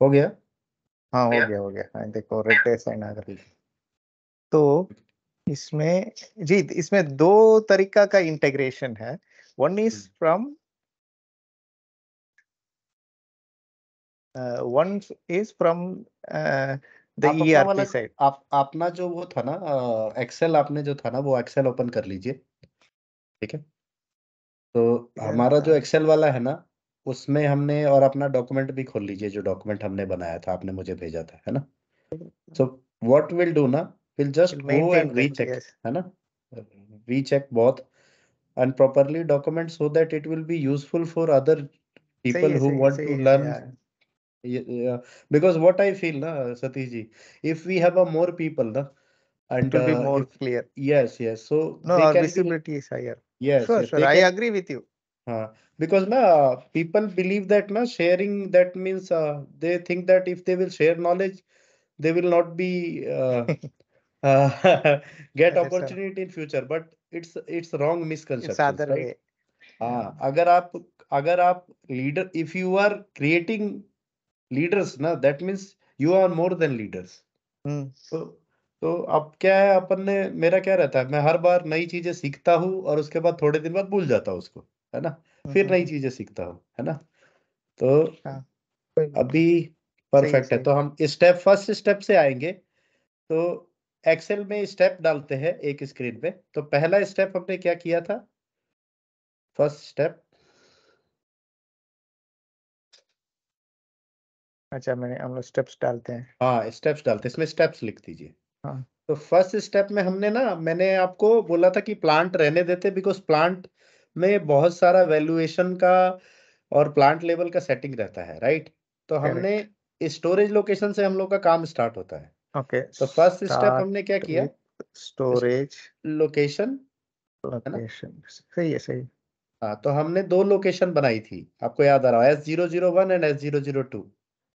हो गया। हाँ हो गया। हाँ, देखो रेड साइन आ गया। तो इसमें जी इसमें दो तरीका का इंटीग्रेशन है। One is from one is from the आप अपना वाला, ईआरपी साइड। आप अपना जो वो था ना, एक्सेल आपने जो था ना, वो एक्सेल ओपन कर लीजिए। ठीक है। तो हमारा जो एक्सेल वाला है ना, उसमें हमने, और अपना डॉक्यूमेंट भी खोल लीजिए, जो डॉक्यूमेंट हमने बनाया था, आपने मुझे भेजा था, है ना। सो व्हाट विल डू ना, will just go maintain and that, recheck, yes. है ना, रीचेक बहुत and properly document so that it will be useful for other सही people है who सही है want सही to है learn. यार। Yeah, because what I feel na Satish ji, if we have a more people na, It and will be more if, clear. yes, so No, they our can be, visibility is higher. yes, Sure, yes, sure. they I can, agree with you. because na people believe that na sharing, that means they think that if they will share knowledge, they will not be get Yes, sir. opportunity in future, but it's wrong It's misconceptions, other right? way. Yeah. हाँ, अगर आप leader, if you are creating leaders ना, that means you are more than leaders. Hmm. तो तो अब क्या है, अपन ने, मेरा क्या रहता है, मैं हर बार नई चीजें सीखता हूँ और उसके बाद थोड़े दिन बाद भूल जाता हूँ उसको, है ना, फिर नई चीजें सीखता हूँ, है ना। तो हाँ, कोई बात अभी नहीं। सही है परफेक्ट है। सही तो हम फर्स्ट स्टेप से आएंगे। तो एक्सेल में स्टेप डालते हैं एक स्क्रीन पे। तो पहला स्टेप हमने क्या किया था, फर्स्ट स्टेप। अच्छा, मैंने हम लोग स्टेप्स डालते हैं। हाँ, स्टेप्स डालते हैं, इसमें स्टेप्स लिख दीजिए। हाँ। तो फर्स्ट स्टेप में हमने ना, मैंने आपको बोला था कि प्लांट रहने देते, बिकॉज प्लांट में बहुत सारा वैल्यूएशन का और प्लांट लेवल का सेटिंग रहता है, राइट। तो हमने करेक्ट। स्टोरेज लोकेशन से हम लोग का काम स्टार्ट होता है। ओके, तो फर्स्ट स्टेप हमने क्या स्टार्ट किया, विथ स्टोरेज लोकेशन, है ना। लोकेशन। सही है सही। हाँ, तो हमने दो लोकेशन बनाई थी, आपको याद आ रहा है, S001 एंड S002,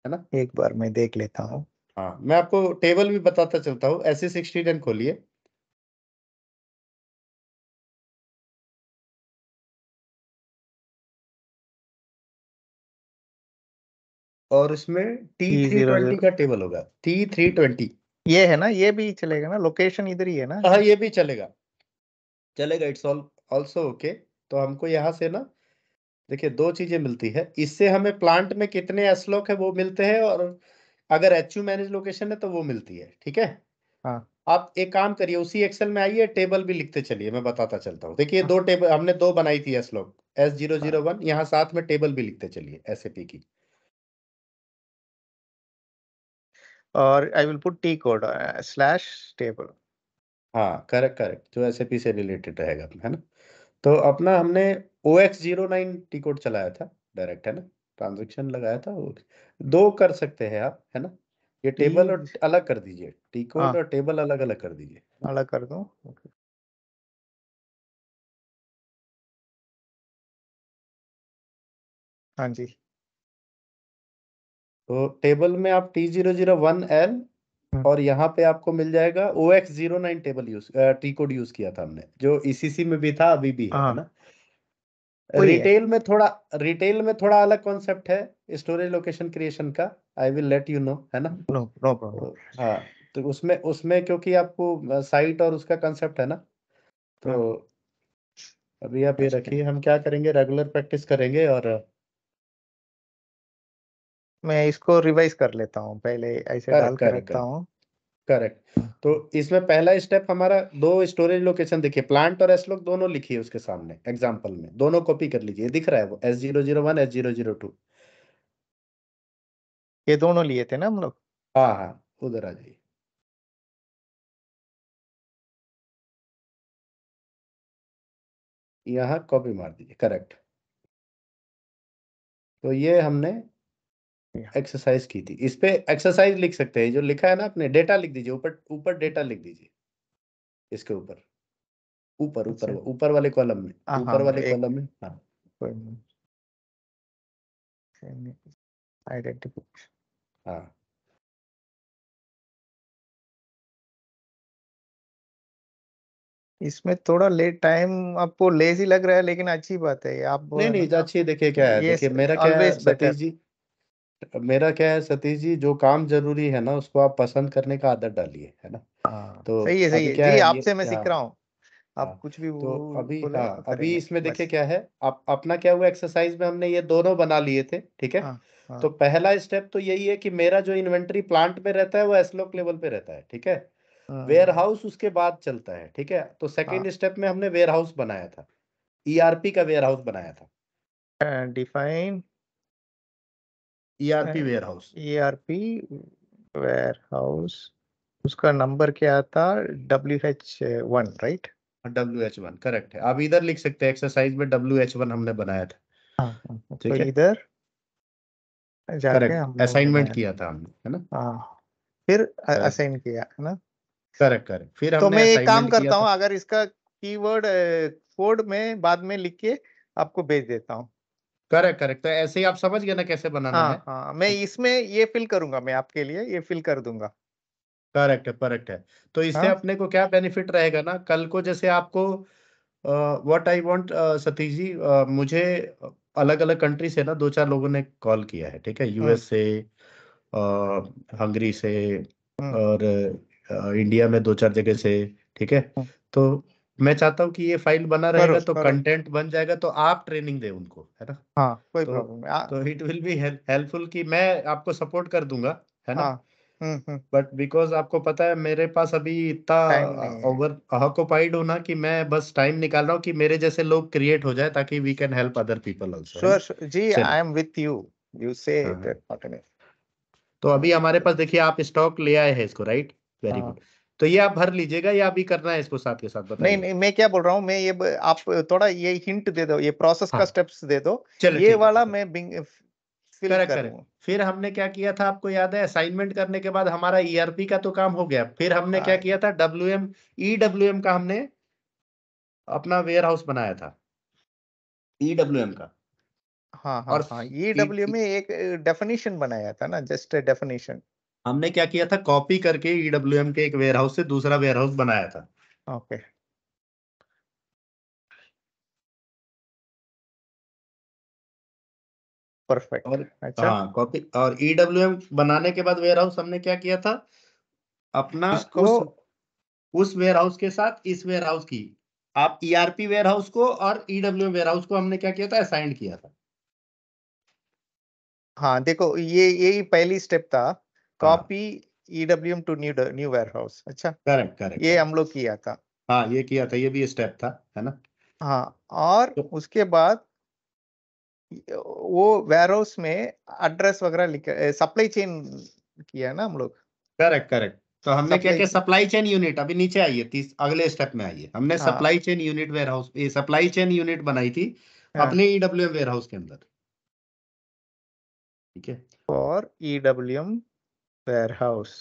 है ना। एक बार मैं देख लेता हूँ। हाँ, मैं आपको टेबल भी बताता चलता हूँ। SE16 खोलिए, और इसमें T320 T00 का टेबल होगा, T320। ये है ना, ये भी चलेगा ना, लोकेशन इधर ही है ना। हाँ, ये भी चलेगा, चलेगा, इट्स ऑल ऑल्सो ओके। तो हमको यहाँ से ना, देखिए, दो चीजें मिलती है इससे हमें, प्लांट में कितने एसलॉक है वो मिलते हैं, और अगर एचयू मैनेज लोकेशन है तो वो मिलती है, ठीक है। हाँ आप एक काम करिए, उसी एक्सेल में आइए, टेबल भी लिखते चलिए, मैं बताता चलता हूँ। देखिए, हाँ दो टेबल हमने दो बनाई थी एसलॉक, हाँ। S001, यहाँ साथ में टेबल भी लिखते चलिए एसएपी की। और I will put T code slash table. हाँ, करेक्ट करेक्ट, जो एसएपी से रिलेटेड रहेगा, है ना। तो अपना हमने OX09 टी कोड चलाया था, डायरेक्ट, है ना, ट्रांजेक्शन लगाया था वो। दो कर सकते हैं आप, है ना। ये टी। टेबल और अलग कर दीजिए, टी कोड हाँ, और टेबल अलग अलग कर दीजिए। अलग कर दूँ। Okay. हाँ जी। तो टेबल में आप T001L, हम्म, और यहाँ पे आपको मिल जाएगा OX09 table T code use किया था हमने, जो ईसीसी में भी था, अभी भी है हाँ ना। वही है। रिटेल में थोड़ा अलग कॉन्सेप्ट है स्टोरेज लोकेशन क्रिएशन का, I will let you know, है ना। No no problem. तो हाँ, तो उसमें उसमें क्योंकि आपको साइट और उसका कंसेप्ट है ना, तो हाँ, अभी आप ये अच्छा। रखिए, हम क्या करेंगे, रेगुलर प्रैक्टिस करेंगे। और मैं इसको रिवाइज कर लेता हूँ, पहले ऐसे डाल करेक्ट के करेक्ट रखता करेक्ट हूँ। करेक्ट। तो इसमें पहला स्टेप हमारा, दो स्टोरेज लोकेशन देखिए, प्लांट और एसलॉक दोनों लिखिए उसके सामने, एग्जाम्पल में दोनों कॉपी कर लीजिए, दिख रहा है वो, S001, S002। ये दोनों लिए थे ना हम लोग। हाँ हाँ, उधर आ जाइए। यहाँ कॉपी मार दीजिए, करेक्ट। तो ये हमने एक्सरसाइज की थी, इस पे एक्सरसाइज लिख सकते हैं, जो लिखा है ना अपने, डेटा लिख दीजिए, ऊपर ऊपर डेटा लिख दीजिए, इसके ऊपर, ऊपर ऊपर अच्छा। ऊपर वाले कॉलम में, हाँ हाँ, ऊपर मैं वाले एक कॉलम में, हाँ। आइडेंटिफिकेशन। हाँ, इसमें थोड़ा लेट टाइम आपको लेजी लग रहा है, लेकिन अच्छी बात है, आप नहीं नहीं, ना अच्छी, देखिए क्या है, ये देखिए मेरा क्या है ऑलवेज बेटर। सतीश जी, मेरा क्या है सतीश जी, जो काम जरूरी है ना उसको आप पसंद करने का आदत डालिए, है ना। हाँ तो सही अभी है क्या जी, है ये, आपसे मैं सीख रहा हाँ हूँ। आप हाँ। कुछ भी तो अभी, बोले हाँ अभी करेंगे इसमें देखिए बस। क्या है, अपना क्या हुआ, एक्सरसाइज में हमने ये दोनों बना लिए थे, ठीक है। हाँ हाँ तो पहला स्टेप तो यही है कि मेरा जो इन्वेंटरी प्लांट में रहता है वो एसलोक लेवल पे रहता है, ठीक है। वेयर हम्म, हाउस उसके बाद चलता है, ठीक है। तो हाँ। सेकेंड स्टेप में हमने वेयर हाउस बनाया था, ईआरपी का वेयर हाउस बनाया था, define ERP warehouse. ERP warehouse, उसका नंबर क्या था? WH1 right? WH1 करेक्ट है, आप इधर लिख सकते हैं, एक्सरसाइज में WH1 हमने बनाया था, हाँ हाँ, तो ठीक है। इधर जाके करेक्ट, हम लोग असाइनमेंट बनाया। किया था हमने, है ना। हाँ, फिर करेक्ट असाइन किया है ना। करेक्ट करेक्ट, फिर तो हमने मैं एक काम असाइनमेंट किया करता हूँ, था। अगर इसका कीवर्ड कोड में बाद में लिख के आपको भेज देता हूँ। करेक्ट करेक्ट, तो ऐसे ही आप समझ गए ना कैसे बनाना है। हाँ हाँ, मैं तो इसमें ये फिल करूंगा, मैं आपके लिए ये फिल कर दूंगा। करेक्ट है, करेक्ट है। तो इससे हाँ अपने को क्या बेनिफिट रहेगा ना, कल को जैसे आपको what I want Satish ji, मुझे अलग अलग कंट्री से ना दो चार लोगों ने कॉल किया है, ठीक है, हम्म यूएस से, हंगरी से, हम्म और इंडिया में दो चार जगह से, ठीक है। हम्म, तो मैं चाहता हूँ कि ये फाइल बना करो रहेगा तो करो। कंटेंट बन जाएगा, तो आप ट्रेनिंग दें उनको, है ना। हाँ कोई तो प्रॉब्लम नहीं। तो इट विल बी हेल्पफुल कि मैं आपको सपोर्ट कर दूंगा, है ना। हाँ बट बिकॉज आपको पता है मेरे पास अभी इतना टाइम नहीं है। ओवर ऑक्युपाइड हूं ना, कि मैं बस टाइम निकाल रहा हूँ कि मेरे जैसे लोग क्रिएट हो जाए ताकि we can help other people also, है ना। श्योर जी, आई चलिए, एम विथ यू, यू से हाँ हाँ। That not an. तो अभी हमारे पास देखिए, आप स्टॉक ले आए हैं इसको, राइट, वेरी हाँ गुड। तो ये आप भर लीजिएगा या अभी करना है इसको साथ के साथ, नहीं बताइए। नहीं, मैं क्या बोल रहा हूँ, मैं ये आप थोड़ा ये हिंट दे दो, ये प्रोसेस का हाँ, स्टेप्स दे दो। चलो ये ठीक है वाला ठीक है। मैं फिल करेक्ट कर करेक्ट, लूँ। फिर हमने क्या किया था आपको याद है, असाइनमेंट करने के बाद हमारा ईआरपी का तो काम हो गया, फिर हमने क्या हाँ किया था, ईडब्ल्यूएम का हमने अपना वेयर हाउस बनाया था, ईडब्ल्यूएम का। हाँ हाँ और हाँ, ई, EW में एक डेफिनेशन बनाया था ना, जस्ट डेफिनेशन। हमने क्या किया था, कॉपी करके ईडब्ल्यूएम के एक वेयर हाउस से दूसरा वेयर हाउस बनाया था। Okay, perfect. और अच्छा, हाँ, कॉपी और ईडब्ल्यूएम बनाने के बाद वेयर हाउस हमने क्या किया था, अपना इसको उस वेयर हाउस के साथ इस वेयर हाउस की, आप ईआरपी वेयर हाउस को और ईडब्ल्यूएम वेयर हाउस को हमने क्या किया था, असाइन किया था। हाँ देखो, ये यही पहली स्टेप था, हाँ, copy EWM to new new warehouse. अच्छा, करेक्ट करेक्ट ये करेक्ट। हम लोग किया था। हाँ, ये किया था, ये भी स्टेप था, है ना। हाँ, और तो उसके बाद वो वेयर हाउस में एड्रेस वगैरह लिख, सप्लाई चेन किया ना हम लोग। करेक्ट करेक्ट, तो हमने क्या सप्लाई किया, चेन, सप्लाई चेन यूनिट, अभी नीचे आइए, अगले स्टेप में आइए, हमने हाँ supply chain unit warehouse, ये सप्लाई चेन यूनिट बनाई थी हाँ, अपने ईडब्ल्यूएम वेयर हाउस के अंदर, ठीक है। और EWM वेयर हाउस।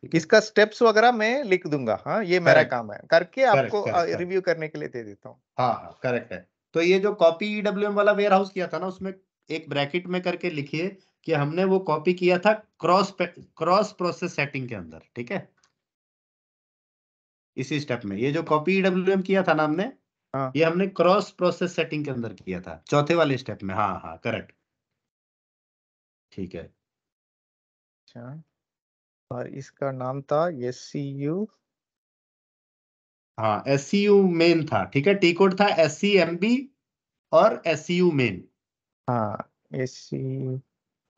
ठीक है, इसका स्टेप्स वगैरह मैं लिख दूंगा। हाँ, ये मेरा करेक्ट काम है, करके करेक्ट आपको करेक्ट करेक्ट, रिव्यू करने के लिए दे देता हूँ। हाँ हाँ करेक्ट है। तो ये जो कॉपी ईडब्ल्यूएम वाला वेयर हाउस किया था ना, उसमें एक ब्रैकेट में करके लिखिए कि हमने वो कॉपी किया था क्रॉस प्रोसेस सेटिंग के अंदर, ठीक है। इसी स्टेप में ये जो कॉपी ईडब्ल्यूएम किया था ना हमने, हाँ, ये हमने क्रॉस प्रोसेस सेटिंग के अंदर किया था, चौथे वाले स्टेप में, हाँ हाँ करेक्ट, ठीक है। अच्छा, और इसका नाम था SCU। हाँ, SCU मेन था, ठीक है, टी कोड था SCMB और SCU मेन, हाँ, SCM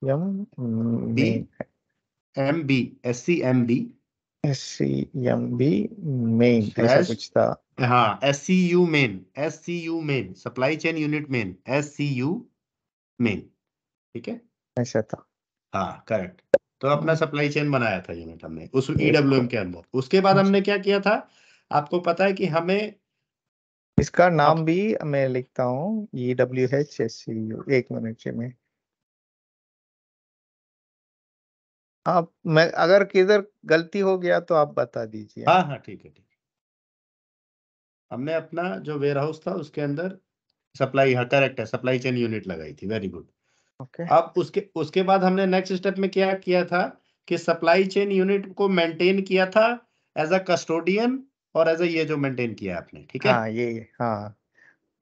B main, MB, SCMB SCMB main, ऐसा स्लैश, कुछ था। हाँ SCU main supply chain unit main, SCU main, ठीक है। ऐसा था। हाँ करेक्ट, तो अपना सप्लाई चेन बनाया था यूनिट हमने उस इसको, ईडब्ल्यूएम के अंदर, उसके बाद हमने क्या किया था, आपको पता है कि हमें इसका नाम अप, भी मैं लिखता हूँ, EWHSCU। एक मिनट से मैं, आप, मैं अगर किधर गलती हो गया तो आप बता दीजिए। हाँ हाँ ठीक है ठीक है, हमने अपना जो वेयर हाउस था उसके अंदर सप्लाई, हाँ करेक्ट है, सप्लाई चेन यूनिट लगाई थी, वेरी गुड। ओके, अब उसके उसके बाद हमने नेक्स्ट स्टेप में क्या किया था, कि सप्लाई चेन यूनिट को मेंटेन किया था एज अ कस्टोडियन, और एज अ ये जो मेंटेन किया आपने, ठीक है, हाँ ये, हाँ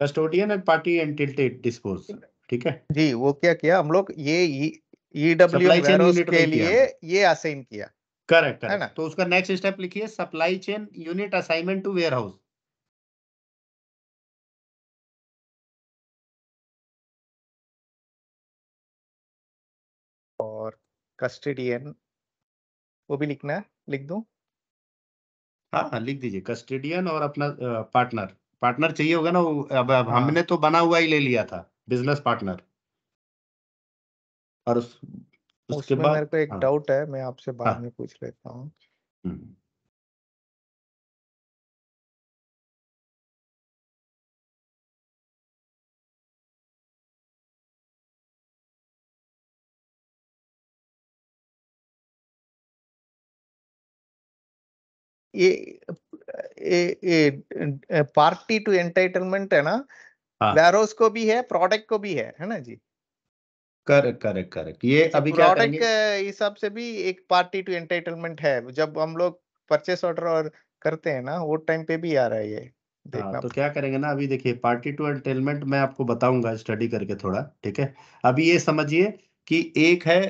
custodian and party entity dispose, ठीक है। जी, वो क्या किया हम लोग, ये ईडब्ल्यूएम सप्लाई चेन वेयरहाउस यूनिट के वही किया लिए हमने। ये असाइन किया, करेक्ट है ना? करेक्ट, तो उसका नेक्स्ट स्टेप लिखिए, supply chain unit assignment to warehouse. और कस्टडियन वो भी लिखना है, लिख दूं? हाँ हाँ, लिख दीजिए कस्टोडियन और अपना पार्टनर। पार्टनर चाहिए होगा ना वो, अब हाँ, हमने तो बना हुआ ही ले लिया था, बिजनेस पार्टनर। और उसके उसमें मेरे बाद को एक हाँ डाउट है, मैं आपसे बाद हाँ। में पूछ लेता हूँ। हम्म, ये पार्टी टू एंटाइटलमेंट है ना, हाँ वेयरहाउस को भी है, प्रोडक्ट को भी है ना जी? करेक्ट करेक्ट करेक्ट, ये ये अभी क्या प्रोडक्ट करेंगे। के हिसाब से भी एक पार्टी टू एंटाइटलमेंट है, जब हम लोग परचेस ऑर्डर और करते हैं ना, वो टाइम पे भी आ रहा है ये, हाँ देखना। तो क्या करेंगे ना, अभी देखिए पार्टी टू एंटेलमेंट मैं आपको बताऊंगा स्टडी करके थोड़ा, ठीक है। अभी ये समझिए कि एक है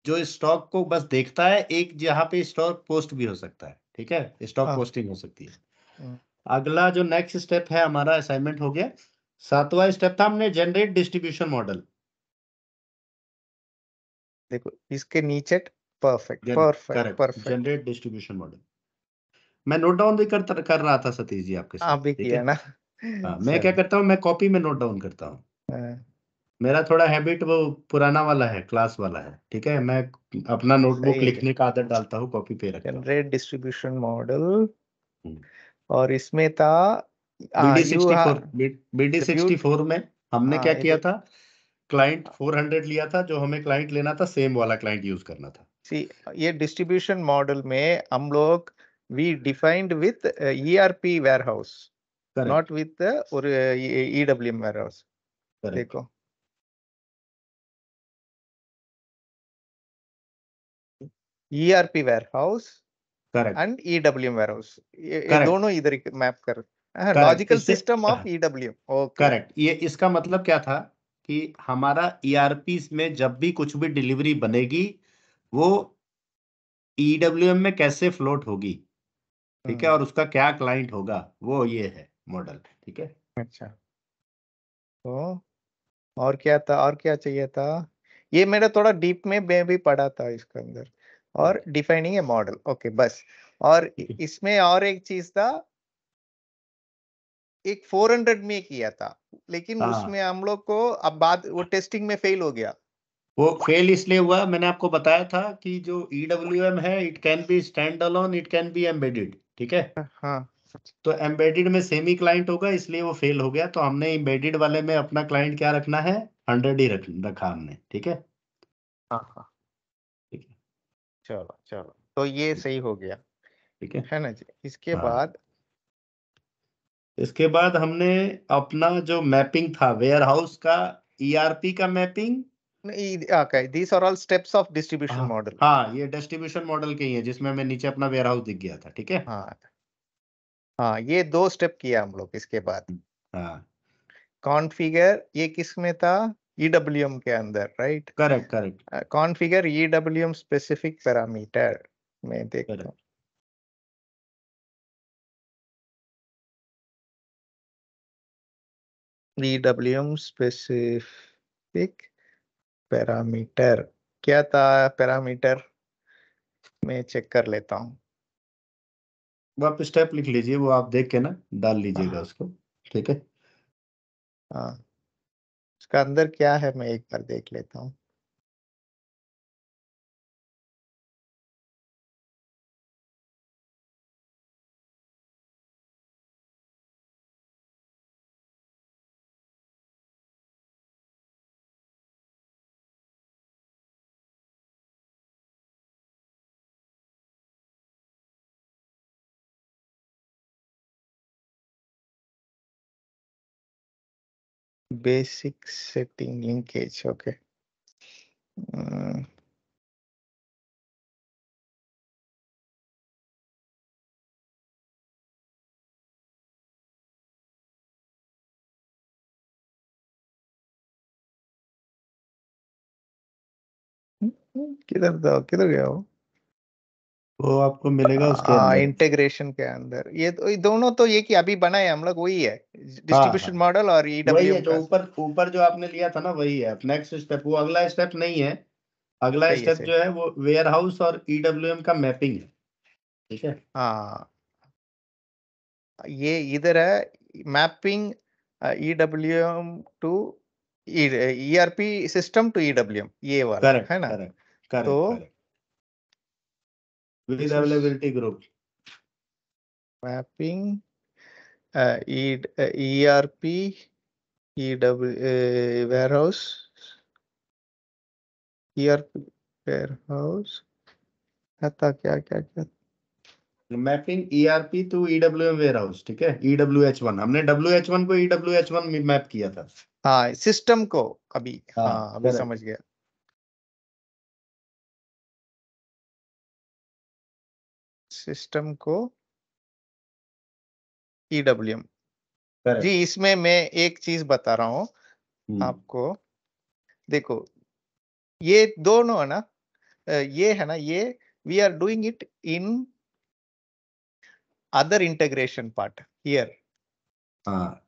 जो स्टॉक को बस देखता है, एक जहाँ पे स्टॉक पोस्ट भी हो सकता है, ठीक है, स्टॉक हाँ, पोस्टिंग हो सकती है। हम्म, अगला जो नेक्स्ट स्टेप है हमारा असाइनमेंट हो गया। सातवां स्टेप था हमने जनरेट डिस्ट्रीब्यूशन मॉडल। देखो इसके नीचे, परफेक्ट जन perfect correct, perfect. Generate distribution model. मैं नोट डाउन भी कर रहा था सतीश जी आपके साथ, आप भी ठीक है। किया ना? हाँ मैं क्या चलो। करता हूँ, मैं कॉपी में नोट डाउन करता हूँ। हाँ, मेरा थोड़ा हैबिट वो पुराना वाला है, क्लास वाला है, ठीक है। मैं अपना सही नोटबुक है जी। लिखने का आदत डालता हूँ, कॉपी पे रखता हूँ। Generate distribution model, hmm. और इसमें था BD U sixty four BD sixty ब्यूट। फोर में हमने क्या हाँ, किया था, क्लाइंट 400 लिया था, जो हमें क्लाइंट लेना था सेम वाला क्लाइंट यूज करना था। सी, ये डिस्ट्रीब्यूशन मॉडल में हम लोग we defined with ERP warehouse, correct not with और ईडब्ल्यूएम वेयरहाउस। करेक्ट देखो, ERP warehouse correct and EWM warehouse, ये करेक्ट दोनों इधर मैप कर, करेक्ट लॉजिकल इससे system of EWM. Okay. Correct, ये इसका मतलब क्या था कि हमारा ईआरपी में जब भी कुछ भी डिलीवरी बनेगी, वो ईडब्ल्यूएम में कैसे फ्लोट होगी, ठीक है, हम्म, और उसका क्या क्लाइंट होगा, वो ये है मॉडल, ठीक है। अच्छा। तो और क्या था, और क्या चाहिए था? ये मेरा थोड़ा डीप में मैं भी पढ़ा था इसके अंदर। और ठीक डिफाइनिंग ए मॉडल, ओके बस। और है इसमें और एक चीज था, एक 400 में किया था, लेकिन हाँ, उसमें हम लोग को अब बाद वो टेस्टिंग में फेल हो गया। वो फेल इसलिए हुआ, मैंने आपको बताया था कि जो ईडब्ल्यूएम है, it can be stand alone, it can be embedded, ठीक है। हाँ, तो एम्बेडेड में सेमी क्लाइंट होगा, इसलिए वो फेल हो गया, तो हमने एम्बेडेड वाले में अपना क्लाइंट क्या रखना है, 100 ही रखा हमने, ठीक है। हाँ, हाँ। ठीक है चलो चलो, तो ये सही हो गया, ठीक है। है ना जी? इसके हाँ बाद इसके बाद हमने अपना जो मैपिंग था वेयर हाउस का, ईआरपी का mapping. Okay, these are all steps of distribution हाँ मॉडल। हाँ, ये डिस्ट्रीब्यूशन मॉडल के ही है, जिसमें हमें नीचे अपना वेयर हाउस दिख गया था, ठीक है। हाँ, हाँ, ये दो स्टेप किया हम लोग। इसके बाद हाँ कॉन्फ़िगर, ये किस में था? ईडब्ल्यूएम के अंदर, right? Correct correct configure EWM specific parameter, मैं देखता हूँ। करेक्ट ईडब्ल्यूएम स्पेसिफिक पैरामीटर, क्या था पैरामीटर? मैं चेक कर लेता हूँ। वो आप स्टेप लिख लीजिए, वो आप देख के ना डाल लीजिएगा हाँ, उसको, ठीक है। हाँ, उसका अंदर क्या है मैं एक बार देख लेता हूँ। Basic setting linkage, okay. किधर गया वो आपको मिलेगा उसके अंदर। इंटीग्रेशन के अंदर। ये दोनों तो ये कि अभी बनाए हम लोग वही है, हाँ डिस्ट्रीब्यूशन मॉडल और वही है ईडब्ल्यूएम जो का। ऊपर ऊपर जो आपने लिया था ना, वही है नेक्स्ट स्टेप। वो अगला स्टेप नहीं है। अगला सही है स्टेप सही। जो है वो वेयर हाउस और ईडब्ल्यूएम का मैपिंग है। ठीक है। हाँ ये इधर है mapping EWM to ERP system to EWM, ये वाला करेक्ट है ना। करेक्ट तो correct correct with this is availability group. Mapping ERP EW warehouse, ERP warehouse था क्या क्या क्या। Mapping ERP to EWM warehouse. ठीक है। EWH1 हमने WH1 को EWH1 में मैप किया था। हाँ सिस्टम को अभी, हाँ हाँ अभी करेक्ट समझ गया। सिस्टम को ईडब्ल्यूएम। जी करेक्ट। इसमें मैं एक चीज बता रहा हूँ आपको। देखो ये दोनों है ना, ये है ना, ये we are doing it in other integration part here. हाँ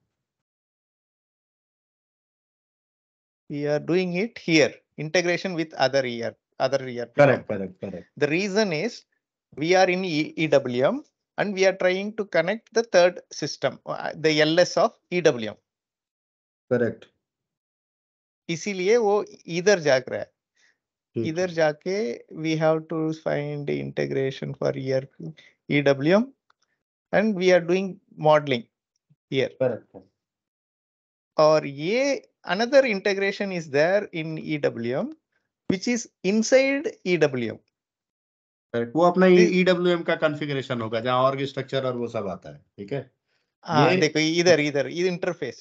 We are doing it here, integration with other ERP correct component. Correct correct The reason is we are in EWM and we are trying to connect the third system, the LS of EWM. Correct. इसीलिए वो इधर जाकर है, ठीक इधर है। जाके we have to find integration for ERP EWM and we are doing modeling here. Correct और ये another integration is there in EWM which is inside EWM. Correct. वो अपना EWM का कॉन्फ़िगरेशन होगा जहाँ ऑर्ग स्ट्रक्चर और वो सब आता है। ठीक है। ये हाँ देखो इधर इधर ये इंटरफेस।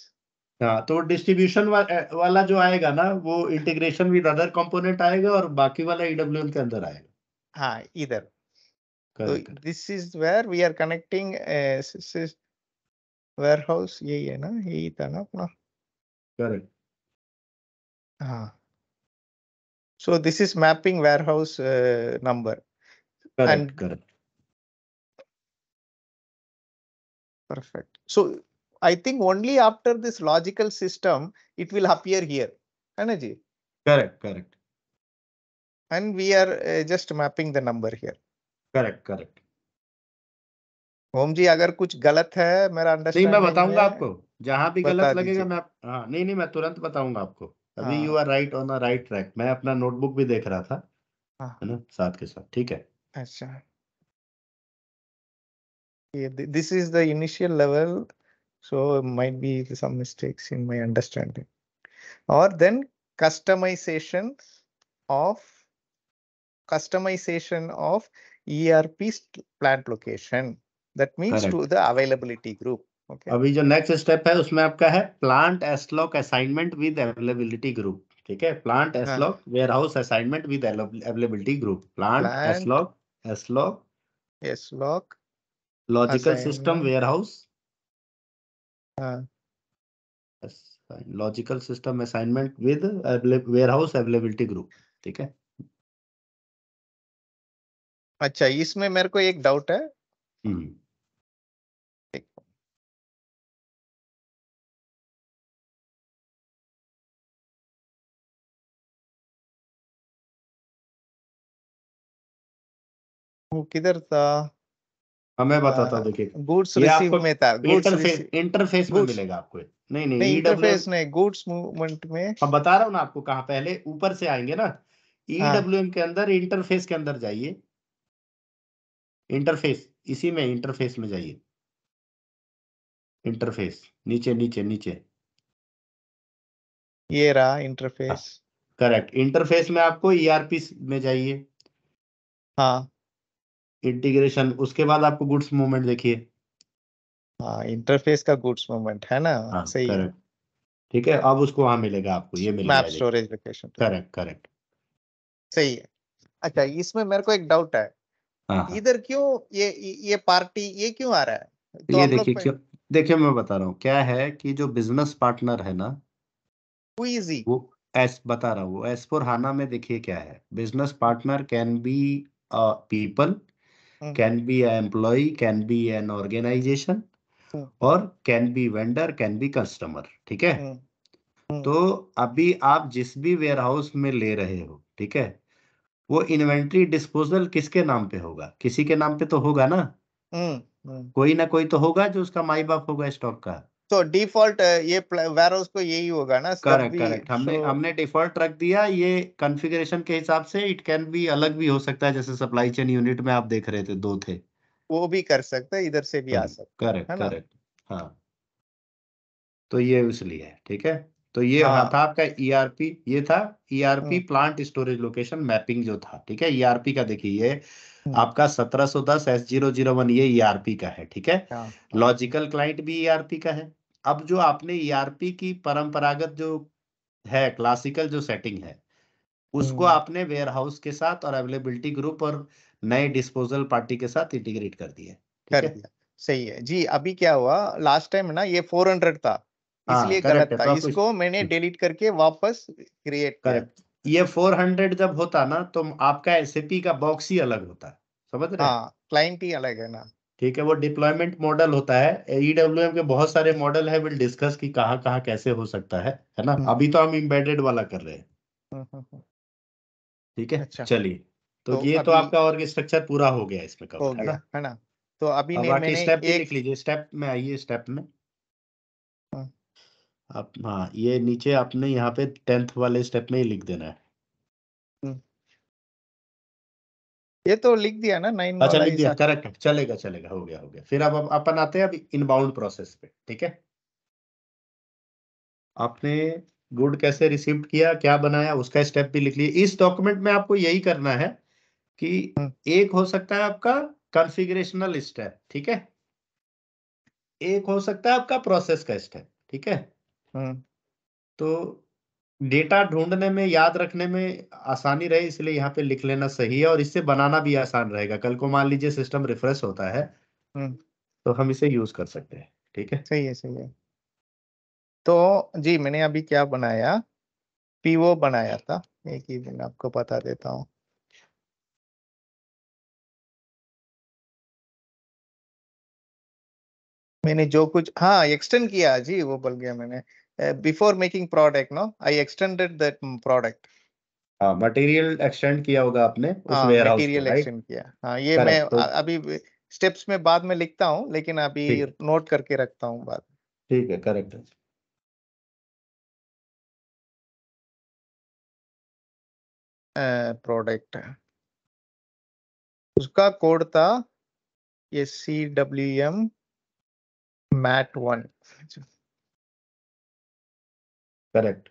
हाँ तो डिस्ट्रीब्यूशन वाला जो आएगा ना, वो इंटीग्रेशन विद अदर कंपोनेंट आएगा और बाकी वाला EWM के अंदर आएगा। हाँ इधर। तो correct correct this is where we are connecting warehouse, यही है ना, यही था ना अपना। करेक्ट हाँ so this is mapping warehouse number correct and correct. perfect. So I think only after this logical system it will appear here, है ना जी। Correct correct and we are just mapping the number here. Correct correct. Om ji अगर कुछ गलत है मेरा नहीं मैं अंडरस्टैंडिंग बताऊंगा में आपको। जहां भी गलत बता लगेगा दीजिए। मैं हाँ नहीं नहीं मैं तुरंत बताऊंगा आपको। अभी यू हाँ are right on a right track. मैं अपना नोटबुक भी देख रहा था, हाँ है ना, साथ के साथ। ठीक है। अच्छा। This is the initial level, so might be some mistakes in my understanding. Or then customization of ERP plant location. That means correct. to the availability group. Okay. अभी जो नेक्स्ट स्टेप है उसमें आपका है plant sloc assignment with availability group. ठीक है। Plant हाँ, sloc warehouse assignment with availability group. Plant plant sloc sloc S-log logical system assignment. Warehouse हाँ, logical system assignment with warehouse availability group. ठीक है। अच्छा इसमें मेरे को एक डाउट है। हम्म वो किधर था। मैं बताता हूँ। देखिए गुड्स ये रिसीव आपको में था, गुड्स इंटरफेस रिसीव। इंटरफेस में गुड्स मिलेगा आपको। नहीं नहीं नहीं, EWM। इंटरफेस नहीं, गुड्स मूवमेंट में। अब बता रहा हूँ ना आपको कहाँ। पहले ऊपर से आएंगे ना, हाँ EWM के अंदर इंटरफेस के अंदर जाइए। इंटरफेस इसी में इंटरफेस में जाइए। इंटरफेस नीचे नीचे नीचे। ये रहा इंटरफेस। करेक्ट। इंटरफेस में आपको ERP में जाइए। हाँ इंटीग्रेशन उसके बाद आपको गुड्स मूवमेंट देखिए। हाँ इंटरफेस का गुड्स मूवमेंट है ना। हाँ सही है। करेक्ट। ठीक है। अब उसको वहां मिलेगा आपको। ये मिल मैप गया देखिए। Storage location. Correct correct. सही है। अच्छा इसमें मेरे को एक डाउट है, हाँ हाँ। इधर क्यों ये पार्टी ये क्यों आ रहा है, तो ये हम लोग देखिए क्यों। देखिए मैं बता रहा हूँ क्या है कि जो बिजनेस पार्टनर है ना, हु इज ही। वो बता रहा हूँ, S/4HANA में देखिए क्या है, business partner can be people, can be employ, can be an organisation, और can be vendor, can be customer, ठीक है। तो अभी आप जिस भी वेयर हाउस में ले रहे हो, ठीक है, वो इन्वेंट्री डिस्पोजल किसके नाम पे होगा? किसी के नाम पे तो होगा ना, कोई ना कोई तो होगा जो उसका माई बाप होगा स्टॉक का। तो डिफॉल्ट ये वेयर हाउस को यही होगा ना, जब करेक्ट भी करेक्ट, हमने शो हमने डिफॉल्ट रख दिया। ये कॉन्फ़िगरेशन के हिसाब से इट कैन बी अलग भी हो सकता है, जैसे सप्लाई चेन यूनिट में आप देख रहे थे, दो थे। वो भी कर सकता है, इधर से भी आ सकता करेक्ट है ना। करेक्ट, हाँ। तो ये इसलिए है, ठीक है। तो ये हाँ। था आपका ईआरपी, ये था ईआरपी हम्म, प्लांट स्टोरेज लोकेशन मैपिंग जो था, ठीक है। ईआरपी का देखिए, ये हम्म, आपका 1710S001 ये ईआरपी का है, ठीक है। हाँ, हाँ, लॉजिकल क्लाइंट भी ईआरपी का है। अब जो आपने ईआरपी की परंपरागत जो है, क्लासिकल जो सेटिंग है, उसको आपने वेयर हाउस के साथ और अवेलेबिलिटी ग्रुप और नए डिस्पोजल पार्टी के साथ इंटीग्रेट कर दिया, ठीक कर है। दिया। सही है जी। अभी क्या हुआ, लास्ट टाइम ना ये 400 था, हाँ इसलिए करेक्ट गलत है, था। तो आपको इसको मैंने डिलीट करके वापस क्रिएट किया। करेक्ट, ये 400 जब होता ना, तो आपका एसएपी का बॉक्स ही अलग होता है, समझ रहे हैं? हाँ, क्लाइंट ही अलग है ना। ठीक है, वो डिप्लॉयमेंट मॉडल होता है। ईडब्ल्यूएम के बहुत सारे मॉडल है, विल डिस्कस कि कहाँ कहाँ कैसे हो सकता है ना। हम्म, अभी तो हम एम्बेडेड वाला कर रहे हैं, हम्म। ठीक है। अच्छा, चलिए, तो तो ये तो अभी आपका ऑर्ग स्ट्रक्चर पूरा हो गया इसमें हो कवर, है गया ना। है ना। तो अभी अब ने बाकी मैंने स्टेप भी एक लिख लीजिए, स्टेप में आइए, स्टेप में हम्म, आप, हाँ, ये नीचे आपने यहाँ पे 10th वाले स्टेप में ही लिख देना है। हम्म, ये तो लिख दिया ना 9 अच्छा वाला लिख दिया, हिसाब। करेक्ट, चलेगा चलेगा, हो गया हो गया। फिर अब अपन आते हैं अभी इनबाउंड प्रोसेस पे, ठीक है। आपने गुड कैसे रिसीव किया, क्या बनाया, उसका स्टेप भी लिख लिए। इस डॉक्यूमेंट में आपको यही करना है कि हम्म, एक हो सकता है आपका कॉन्फ़िगरेशनल स्टेप, ठीक है, एक हो सकता है आपका प्रोसेस का स्टेप, ठीक है। हम्म, तो डेटा ढूंढने में, याद रखने में आसानी रहे, इसलिए यहाँ पे लिख लेना सही है, और इससे बनाना भी आसान रहेगा। कल को मान लीजिए सिस्टम रिफ्रेश होता है, हम्म, तो हम इसे यूज कर सकते हैं, ठीक है। सही है, सही है। तो जी मैंने अभी क्या बनाया, पीओ बनाया था। एक ही दिन आपको बता देता हूँ। मैंने जो कुछ हाँ एक्सटेंड किया जी, वो बोल गया मैंने। Before making product no, I extended that product. हाँ, मटेरियल एक्सटेंड किया होगा आपने उस हाँ, वेयर हाउस को, मटेरियल राइट। एक्सटेंड किया। हाँ, ये मैं करेक्ट, तो अभी स्टेप्स में बाद में लिखता हूँ, लेकिन अभी ठीक, नोट करके रखता हूँ बाद ठीक है, करेक्ट है। में। प्रोडक्ट उसका कोड था SCWM MAT1। करेक्ट,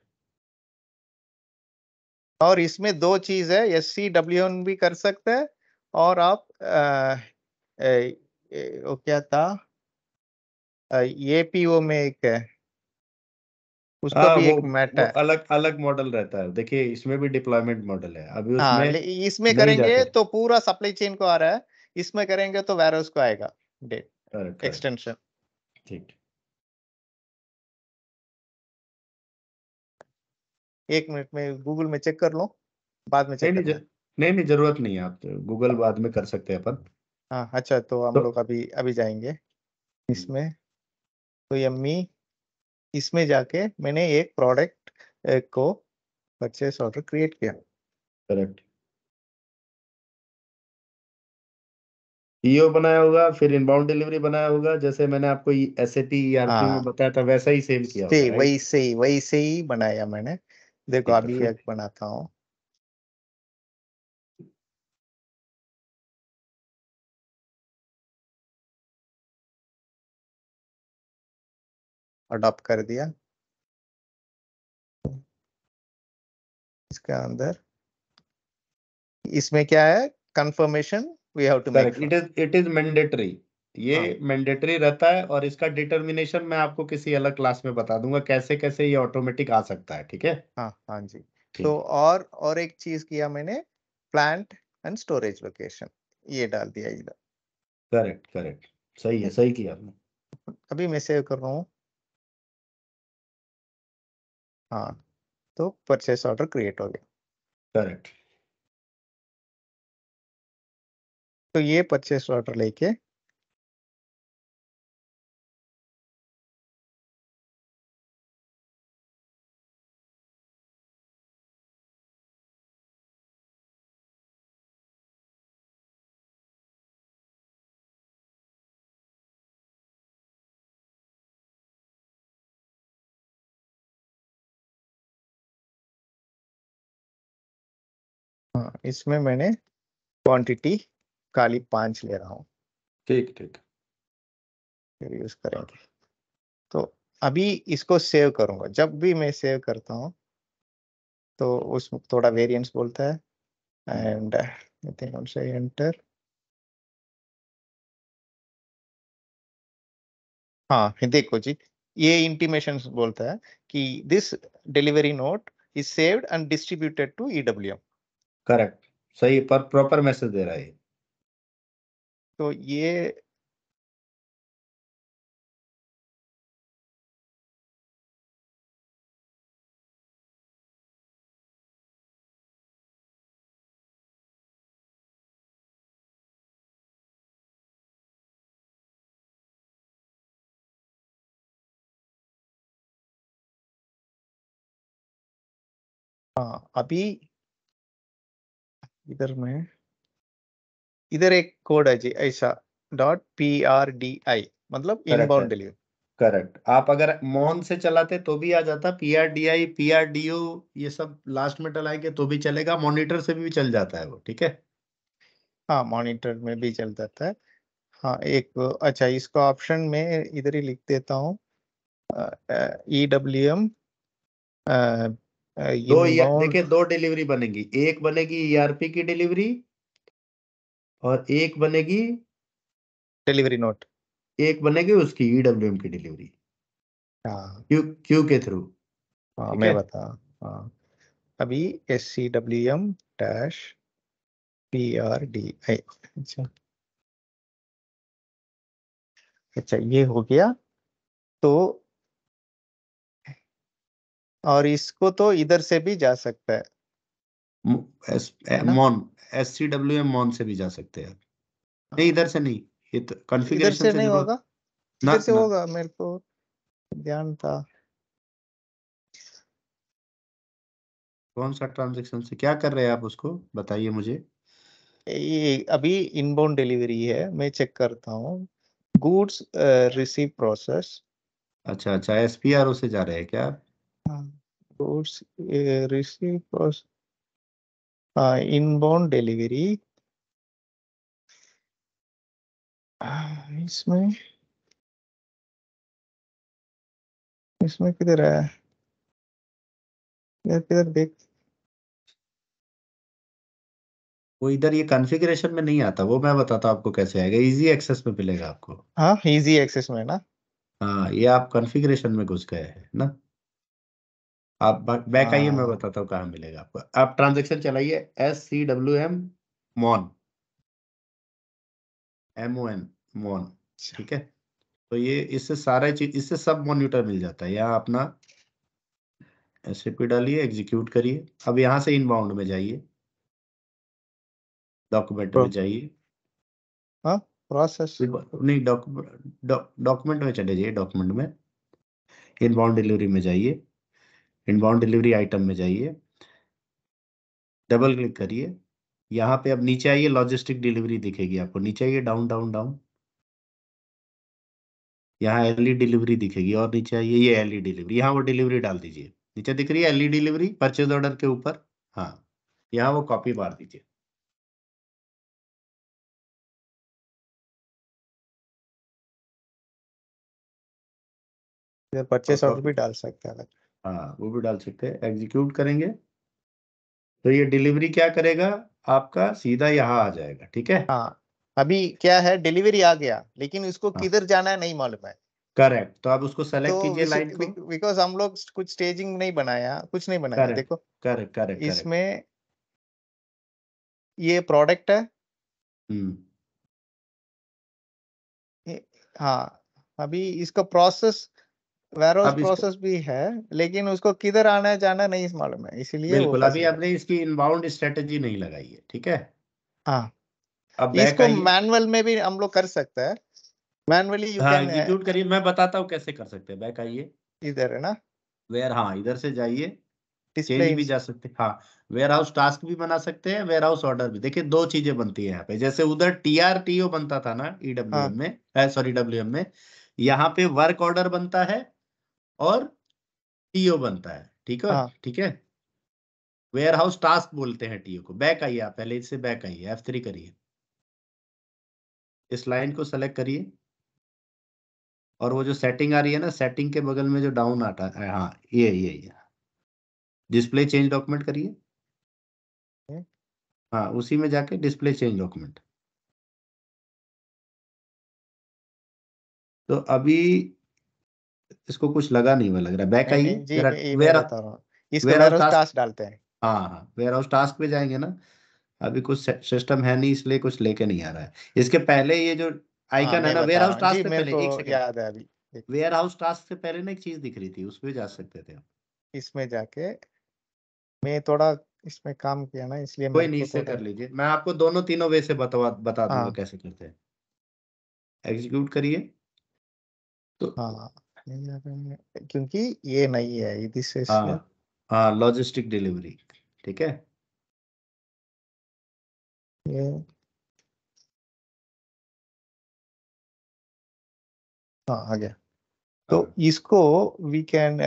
और इसमें दो चीज है, SCWM भी कर सकते हैं, और आप वो क्या था, APO में एक है, उसका हाँ, भी एक मैट वो है। अलग अलग मॉडल रहता है। देखिए, इसमें भी डिप्लॉयमेंट मॉडल है, अभी हाँ, उसमें इसमें नहीं करेंगे जाते। तो पूरा सप्लाई चेन को आ रहा है, इसमें करेंगे तो वेयरहाउस को आएगा डेट करेक्ट करेक्ट, एक्सटेंशन। ठीक। 1 मिनट में गूगल में चेक कर लो, बाद में नहीं चेक नहीं करना। नहीं नहीं, जरूरत नहीं है, आप गूगल बाद में कर सकते हैं अपन। हाँ, अच्छा, तो हम तो लोग अभी अभी जाएंगे इसमें। तो यम्मी, इसमें जाके मैंने एक प्रोडक्ट को परचेस ऑर्डर क्रिएट किया। करेक्ट, ईओ बनाया होगा, फिर इनबाउंड डिलीवरी बनाया होगा, जैसे मैंने आपको एसएपी ईआरपी में हाँ, बताया था, वैसा ही सेम किया होगा, से राइट। वही से ही बनाया मैंने। देखो ठीक है, अभी फिर एक बनाता हूँ। अडॉप्ट कर दिया इसके अंदर। इसमें क्या है, confirmation we have to make correct, for. It is mandatory. ये हाँ, मैंडेटरी रहता है, और इसका डिटर्मिनेशन मैं आपको किसी अलग क्लास में बता दूंगा, कैसे कैसे ये ऑटोमेटिक आ सकता है, ठीक है। हाँ, हाँ जी। तो ठीक, और एक चीज किया मैंने, प्लांट एंड स्टोरेज लोकेशन, ये डाल दिया इधर। करेक्ट करेक्ट, सही है, सही किया आपने। अभी मैं सेव कर रहा हूँ। हाँ, तो परचेस ऑर्डर क्रिएट हो गया। करेक्ट। तो ये परचेस ऑर्डर लेके हाँ, इसमें मैंने क्वांटिटी खाली 5 ले रहा हूँ, ठीक ठीक। फिर यूज करेंगे। तो अभी इसको सेव करूंगा, जब भी मैं सेव करता हूँ तो उसमें थोड़ा वेरिएंस बोलता है, and I think say enter. हाँ, देखो जी, ये इंटीमेशन बोलता है कि this delivery note is saved and distributed to EWM. Correct, सही, पर प्रॉपर मैसेज दे रहा है। तो ये हाँ, अभी इधर एक कोड है जी, ऐसा .PRDI, मतलब करेक्ट है। Inbound delivery. करेक्ट, आप अगर मोन से चलाते तो भी आ जाता, PRDI PRDO ये सब लास्ट में डलाएंगे तो भी चलेगा, मॉनिटर से भी चल जाता है वो, ठीक है। हाँ, मॉनिटर में भी चल जाता है। हाँ, एक अच्छा, इसका ऑप्शन में इधर ही लिख देता हूँ, EWM इनबाउंड देखिए, दो डिलीवरी बनेगी, एक बनेगी ERP की डिलीवरी और डिलीवरी नोट। एक बनेगी उसकी EWM की डिलीवरी, हाँ क्यू के थ्रू, हाँ, ठीक मैं है। बता। हाँ, अभी SCWM डैश PRDI। अच्छा अच्छा, ये हो गया। तो और इसको तो इधर से भी जा सकता है ना? मॉन, SCWM मॉन से भी जा सकते हैं। नहीं, हाँ, इधर से नहीं, ये तो इधर कॉन्फ़िगरेशन से से नहीं जरूरत। होगा, ना इधर से ना, होगा, मेरे को ध्यान था। कौन सा ट्रांजेक्शन से क्या कर रहे हैं आप, उसको बताइए मुझे। ये अभी इनबाउंड डिलीवरी है, मैं चेक करता हूँ। Goods receive process. अच्छा अच्छा, SPRO से जा रहे हैं क्या आप? Goods receive process, inbound delivery. इसमें इसमें किधर है, किधर किधर देख। वो इधर ये कॉन्फ़िगरेशन में नहीं आता, वो मैं बताता हूँ आपको कैसे आएगा, इजी एक्सेस में मिलेगा आपको। हाँ, इजी एक्सेस में ना। हाँ, ये आप कॉन्फ़िगरेशन में घुस गए हैं ना। आप बैक आइए, मैं हाँ, बताता हूँ कहाँ मिलेगा आपको। आप ट्रांजेक्शन चलाइए, SCWM मॉन, MON मॉन, अच्छा, ठीक है। तो ये इससे सारा चीज, इससे सब मॉनिटर मिल जाता है। यहाँ अपना SAP डालिए, एग्जीक्यूट करिए। अब यहाँ से इनबाउंड में जाइए, डॉक्यूमेंट में जाइए, हाँ, प्रोसेस। नहीं, डॉक्यूमेंट में चले जाइए, डॉक्यूमेंट में इनबाउंड डिलीवरी में जाइए, इनबाउंड डिलीवरी आइटम में जाइए, डबल क्लिक करिए। यहाँ पे अब नीचे आइए, लॉजिस्टिक डिलीवरी दिखेगी आपको, नीचे आइए, डाउन डाउन डाउन, यहाँ एलई डिलीवरी दिखेगी, और नीचे आइए, ये एलई डिलीवरी, यहाँ वो डिलीवरी डाल दीजिए। नीचे दिख रही है एलई डिलीवरी परचेज ऑर्डर के ऊपर, हाँ, यहाँ वो कॉपी मार दीजिए। और परचेस ऑर्डर कॉपी, भी डाल सकते हैं अगर। हाँ वो भी डाल सकते हैं, एग्जीक्यूट करेंगे तो ये डिलीवरी क्या करेगा, आपका सीधा यहाँ आ जाएगा, ठीक है। हाँ, अभी क्या है, डिलीवरी आ गया लेकिन उसको हाँ, किधर जाना है नहीं मालूम है। करेक्ट, तो आप उसको तो सेलेक्ट कीजिए लाइन को। बिकॉज हम लोग कुछ स्टेजिंग नहीं बनाया, कुछ नहीं बनाया, करेक्ट देखो। Correct correct correct. इसमें ये प्रोडक्ट है। हम्म, हाँ, अभी इसका प्रोसेस वेयरहाउस अब इसको प्रोसेस भी है, लेकिन उसको किधर आना है जाना नहीं मालूम है, इसीलिए वो बिल्कुल, अभी फंसेगा। हमने इसकी इनबाउंड स्ट्रेटेजी नहीं लगाई है, ठीक है। हाँ, अब बैक इसको आइए। मैनुअल में भी हम लोग कर सकते हैं, मैनुअली यू हाँ, कैन। एग्जीक्यूट करिए, मैं बताता हूँ कैसे कर सकते हैं। बैक आइए, इधर है ना, वेयर, हाँ इधर से जाइए, डिस्प्ले चेंज भी जा सकते हैं, हाँ। वेयर हाउस टास्क भी बना सकते हैं, वेयर हाउस ऑर्डर भी। देखिए दो चीजें बनती है यहाँ पे, जैसे उधर TRTO बनता था ना हाँ EWM में, सॉरी WM में, यहाँ पे वर्क ऑर्डर बनता है और TO बनता है, ठीक है, हाँ ठीक है। वेयर हाउस टास्क बोलते हैं TO को। बैक आइए आप, पहले इससे बैक आइए, F3 करिए, इस लाइन को सेलेक्ट करिए, और वो जो सेटिंग आ रही है ना, सेटिंग के बगल में जो डाउन आता है, हाँ ये डिस्प्ले चेंज डॉक्यूमेंट करिए। हाँ, उसी में जाके डिस्प्ले चेंज डॉक्यूमेंट। तो अभी इसको कुछ लगा नहीं हुआ लग रहा है। बैक नहीं आइए नहीं जी, जरा, मैं वेयर बता रहा हूँ, इसको warehouse warehouse task, task डालते हैं। हाँ हाँ वेयर हाउस टास्क पे जाएंगे ना। अभी कुछ सिस्टम है नहीं, इसलिए कुछ लेके नहीं आ रहा है। इसके पहले ये जो हाँ आइकन है मैं ना, वेयर बता रहा हाउस हूँ टास्क जी, से मेरे पहले, को एक सेकेंड, याद है अभी। वेयर हाउस टास्क से पहले ना एक चीज दिख रही थी, उस पे जा सकते थे आप। इसमें जाके मैं थोड़ा इसमें काम किया ना, इसलिए कोई मेरे नहीं, को इससे थोड़ा। कर लीजिए, मैं आपको दोनों तीनों वे से बता दूंगा हाँ कैसे करते हैं। एग्जीक्यूट करिए। तो हाँ, क्योंकि ये नहीं है, दिस इज हाँ हाँ, लॉजिस्टिक डिलीवरी, ठीक है। ये। हाँ आ गया। तो हाँ, इसको वी कैन।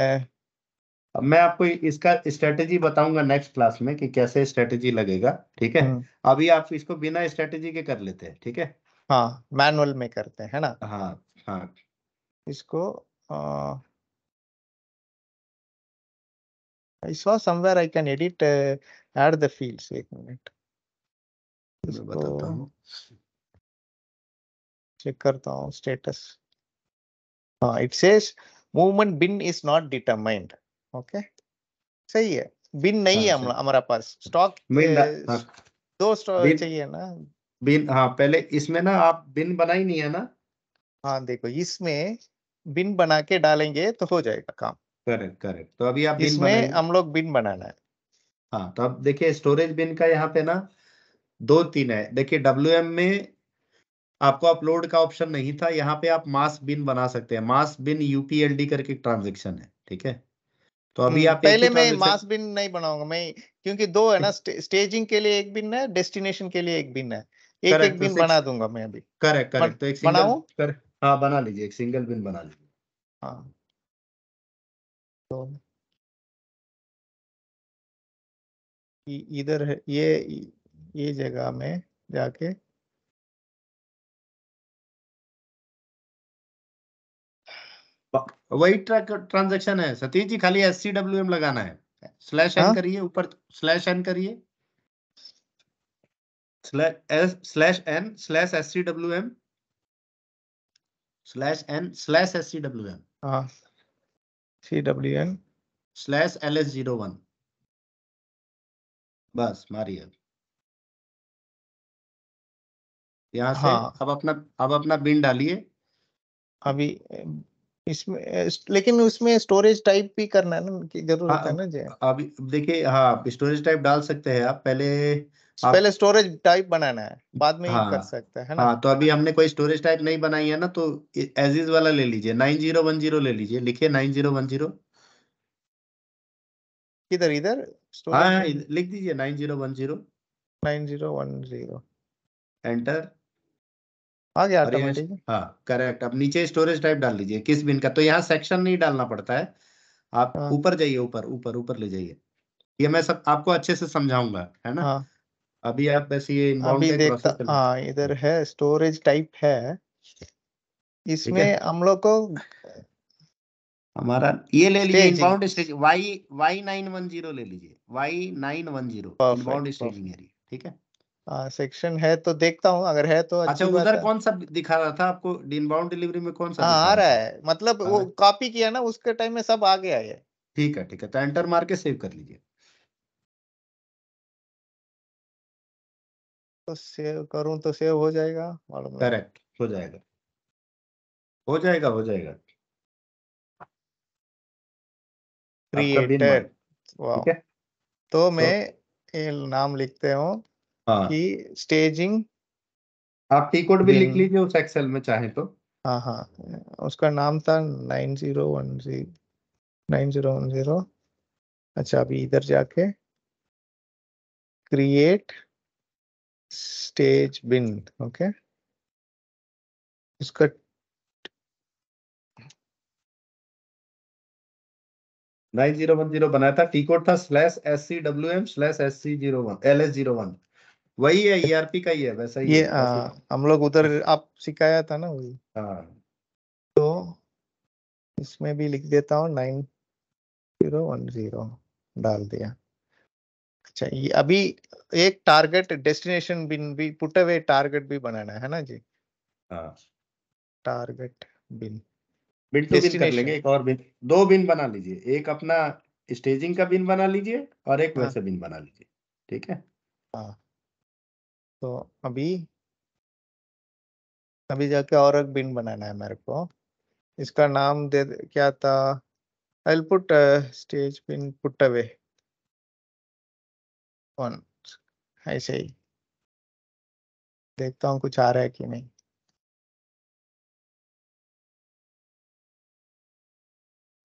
अब मैं आपको इसका स्ट्रेटेजी बताऊंगा नेक्स्ट क्लास में कि कैसे स्ट्रेटेजी लगेगा, ठीक है। अभी आप इसको बिना स्ट्रेटेजी के कर लेते हैं, ठीक है। हाँ मैनुअल में करते हैं, है ना। हाँ हाँ, इसको I saw somewhere I can edit, add the fields, एक मिनट मैं इसको बताता हूँ। चेक करता हूँ स्टेटस। हाँ, it says movement bin is not determined. Okay, सही है। बिन नहीं हाँ है सही, हमारा पास स्टॉक। बिन, हाँ दो स्टॉक बिन, चाहिए ना। बिन, हाँ पहले इसमें ना आप बिन बना ही नहीं है ना। हाँ देखो, इसमें बिन बना के डालेंगे तो हो जाएगा काम। करेक्ट करेक्ट, तो अभी आप बिन इसमें बनाइए। हम लोग बिन बनाना है। हाँ, तो अब देखिए स्टोरेज बिन का यहाँ पे ना दो तीन है। देखिए WM में आपको अपलोड का ऑप्शन नहीं था, यहाँ पे आप मास बिन बना सकते हैं। मास बिन UPLD करके ट्रांजेक्शन है, ठीक है। तो अभी आप एक ही पहले मैं ट्रांजेक्शन, मास बिन नहीं बनाऊंगा मैं, क्योंकि दो है ना, स्टेजिंग के लिए एक बिन है, डेस्टिनेशन के लिए एक बिन है। एक एक करेक्ट, बिन बना दूंगा मैं अभी। करेक्ट करेक्ट, तो एक सिंगल बनाऊं। कर, हाँ बना लीजिए, एक सिंगल बिन बना लीजिए। हाँ, तो इधर है ये जगह में जाके। वही ट्रांजेक्शन है सतीश जी, खाली SCWM लगाना है। स्लैश एन हाँ करिए ऊपर, स्लैश एन करिए, स्लैश SCWM हाँ, CWN। /LS01, बस मारिए। यहाँ से हाँ अब अपना बिन डालिए। अभी इसमें लेकिन उसमें स्टोरेज टाइप भी करना है ना, की हाँ, जरूरत है ना जी। अभी देखिए, हाँ स्टोरेज टाइप डाल सकते हैं आप पहले। आप, पहले स्टोरेज टाइप बनाना है, बाद में ही कर हाँ सकते हैं, है ना। हाँ, तो अभी हमने कोई स्टोरेज टाइप नहीं बनाई है ना, तो एज इज वाला ले लीजिए, 9010 ले लीजिए, लिखिए 9010। किधर इधर हाँ स्टोरेज। लिख दीजिए 9010, 9010। एंटर। आ गया और ये, ऑटोमेटिक। हाँ करेक्ट, अब नीचे स्टोरेज टाइप डाल दीजिए किस बिन का। तो यहाँ सेक्शन नहीं डालना पड़ता है, आप हाँ ऊपर जाइए, ऊपर ऊपर ऊपर ले जाइए। ये मैं सब आपको अच्छे से समझाऊंगा, है ना। हाँ, अभी आप बस ये इनबाउंड अभी का एक देखता। प्रोसेस कर लीजिए। हाँ इधर है, स्टोरेज टाइप है। ठीक है, इसमें हम लोग को हमारा ये ले लीजिए स्टेजिंग। इनबाउंड स्टेजिंग, Y910 ले लीजिए, Y910 perfect inbound staging perfect. Area, ठीक है। हाँ सेक्शन है तो देखता हूँ, अगर है तो अच्छा, अच्छी बात उधर है। कौन सा दिखा रहा था आपको, इनबाउंड डिलीवरी में कौन सा हाँ दिखा आ रहा रहा था। है, मतलब आ वो रहा है, कॉपी किया ना उसके टाइम में सब आ गया है। ठीक है, तो एंटर मार के सेव कर लीजिए। तो सेव करूँ तो सेव हो जाएगा मालूम नहीं। करेक्ट, हो जाएगा, हो जाएगा, हो जाएगा। आपका बिन क्रिएटेड। मान, वाह। ठीक है। तो तो मैं ये नाम लिखते हूँ हाँ, कि स्टेजिंग आप टी कोड भी लिख बिन। लीजिए उस एक्सेल में चाहे तो। हाँ हाँ, उसका नाम था 9010। अच्छा, अभी इधर जाके क्रिएट स्टेज बिन। ओके, उसका 9010 बनाया था, टी कोड था /SCWM/SC01 वही है, ईआरपी का ही है, वैसा ही ये है बस हम लोग उधर आप सिखाया था ना वही। हाँ। तो इसमें भी लिख देता हूँ 9010 डाल दिया। अच्छा, ये अभी एक टारगेट डेस्टिनेशन बिन भी, पुट अवे टारगेट भी बनाना है ना जी। हाँ, टारगेट बिन बिन टू बिन कर लेंगे, डेस्टिनेशन। एक और बिन, दो बिन बना लीजिए, एक अपना स्टेजिंग का बिन बना लीजिए और एक हाँ वैसे बिन बना लीजिए, ठीक है। हाँ। तो अभी अभी जाके और एक बिन बनाना है मेरे को। इसका नाम क्या था? I put stage bin put away one. ऐसे ही देखता हूँ कुछ आ रहा है कि नहीं।